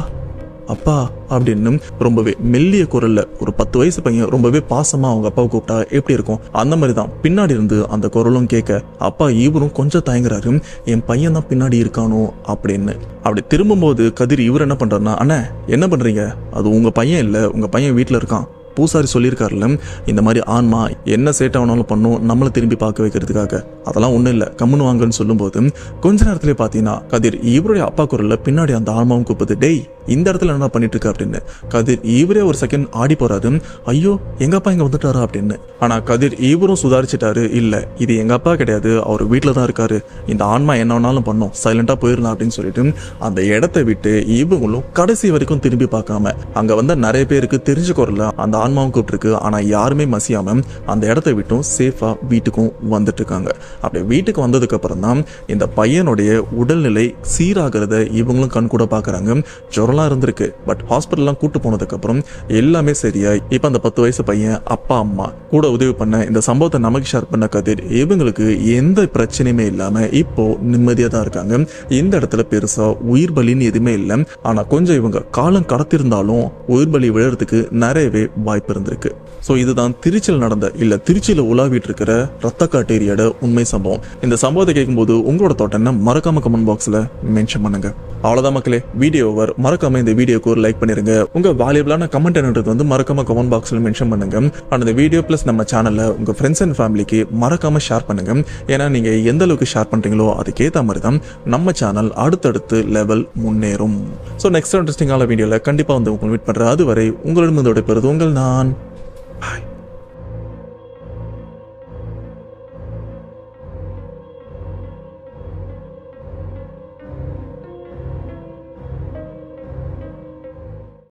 அப்பா அப்படின்னு ரொம்பவே மெல்லிய குரல்ல ஒரு 10 வயசு பையன் ரொம்பவே பாசமா அவங்க அப்பாவை கூப்பிட்டா எப்படி இருக்கும், அந்த மாதிரி தான் பின்னாடி இருந்து அந்த குரலும் கேட்க அப்பா இவரும் கொஞ்சம் தயங்குறாரு, என் பையன் தான் பின்னாடி இருக்கானோ அப்படின்னு. அப்படி திரும்பும்போது கதிர் இவர் என்ன பண்றாருன்னா, அண்ணா என்ன பண்றீங்க, அது உங்க பையன் இல்ல, உங்க பையன் வீட்டுல இருக்கான், பூசாரி சொல்லியிருக்காருல்ல இந்த மாதிரி ஆன்மா என்ன சேட்டாவனாலும் பண்ணும் நம்மளை திரும்பி பார்க்க வைக்கிறதுக்காக, அதெல்லாம் ஒன்றும் இல்லை கம்முன்னு வாங்கன்னு சொல்லும்போது கொஞ்ச நேரத்திலே பார்த்தீங்கன்னா கதிர் இவருடைய அப்பா குரல்ல பின்னாடி அந்த ஆன்மாவும் கூப்பிடுது, டேய் இந்த இடத்துல என்ன பண்ணிட்டு இருக்க அப்படின்னு. கதிர் இவரே ஒரு செகண்ட் ஆடி போறாரு, ஐயோ எங்க அப்பா இங்க வந்துட்டாரா அப்படின்னு. ஆனா கதிர் இவரும் சுதாரிச்சுட்டாரு, இல்ல இது எங்க அப்பா கிடையாது, அவர் வீட்டுல தான் இருக்காரு, இந்த ஆன்மா என்ன வேணாலும் பண்ணும், சைலண்டா போயிடலாம் அப்படின்னு சொல்லிட்டு அந்த இடத்தை விட்டு இவங்களும் கடைசி வரைக்கும் திரும்பி பார்க்காம, அங்க வந்த நிறைய பேருக்கு தெரிஞ்ச குரல்ல அந்த ஆன்மாவும் கூப்பிட்டுருக்கு, ஆனா யாருமே மசியாம அந்த இடத்தை விட்டும் சேஃபா வீட்டுக்கும் வந்துட்டு இருக்காங்க. அப்படி வீட்டுக்கு வந்ததுக்கு அப்புறம் தான் இந்த பையனுடைய உடல்நிலை சீராகிறத இவங்களும் கண் கூட பாக்குறாங்க. ஜுரம்லாம் இருந்திருக்கு, பட் ஹாஸ்பிட்டல்லாம் கூட்டு போனதுக்கு அப்புறம் எல்லாமே சரியா இப்ப அந்த 10 வயசு பையன் அப்பா அம்மா கூட உதவி பண்ண இந்த சம்பவத்தை நமக்கு ஷேர் பண்ண கதிர் இவங்களுக்கு எந்த பிரச்சனையுமே இல்லாம இப்போ நிம்மதியா தான் இருக்காங்க. இந்த இடத்துல பெருசா உயிர் பலின்னு எதுவுமே இல்லை, ஆனா கொஞ்சம் இவங்க காலம் கடத்திருந்தாலும் உயிர் பலி விழுறதுக்கு நிறையவே வாய்ப்பு வாய்ப்பு இருந்திருக்கு. ஸோ இதுதான் திருச்சியில் நடந்த இல்ல திருச்சியில உலாவிட்டு இருக்கிற ரத்தக்காட்டு ஏரியாட உண்மை சம்பவம். இந்த சம்பவத்தை கேட்கும்போது உங்களோட தோட்டம் என்ன மறக்காம கமெண்ட் பாக்ஸ்ல மென்ஷன் பண்ணுங்க. அவ்வளவுதான் மக்களே, வீடியோ ஓவர். மறக்காம இந்த வீடியோக்கு ஒரு லைக் பண்ணிருங்க. உங்க வேல்யூபிளான கமெண்ட் என்னன்றது வந்து மறக்காம கமெண்ட் பாக்ஸ்ல மென்ஷன் பண்ணுங்க. அண்ட் இந்த வீடியோ பிளஸ் நம்ம சேனல்ல உங்க ஃப்ரெண்ட்ஸ் அண்ட் ஃபேமிலிக்கு மறக்காம ஷேர் பண்ணுங்க. ஏன்னா நீங்க எந்த அளவுக்கு ஷேர் பண்றீங்களோ அதுக்கேற்ற மாதிரி தான் நம்ம சேனல் அடுத்தடுத்து லெவல் முன்னேறும். ஸோ நெக்ஸ்ட் இன்ட்ரெஸ்டிங்கான வீடியோல கண்டிப்பா வந்து உங்களை மீட் பண்றேன். அதுவரை உங்களிடம் இதோட பெறுது உங்கள் நான்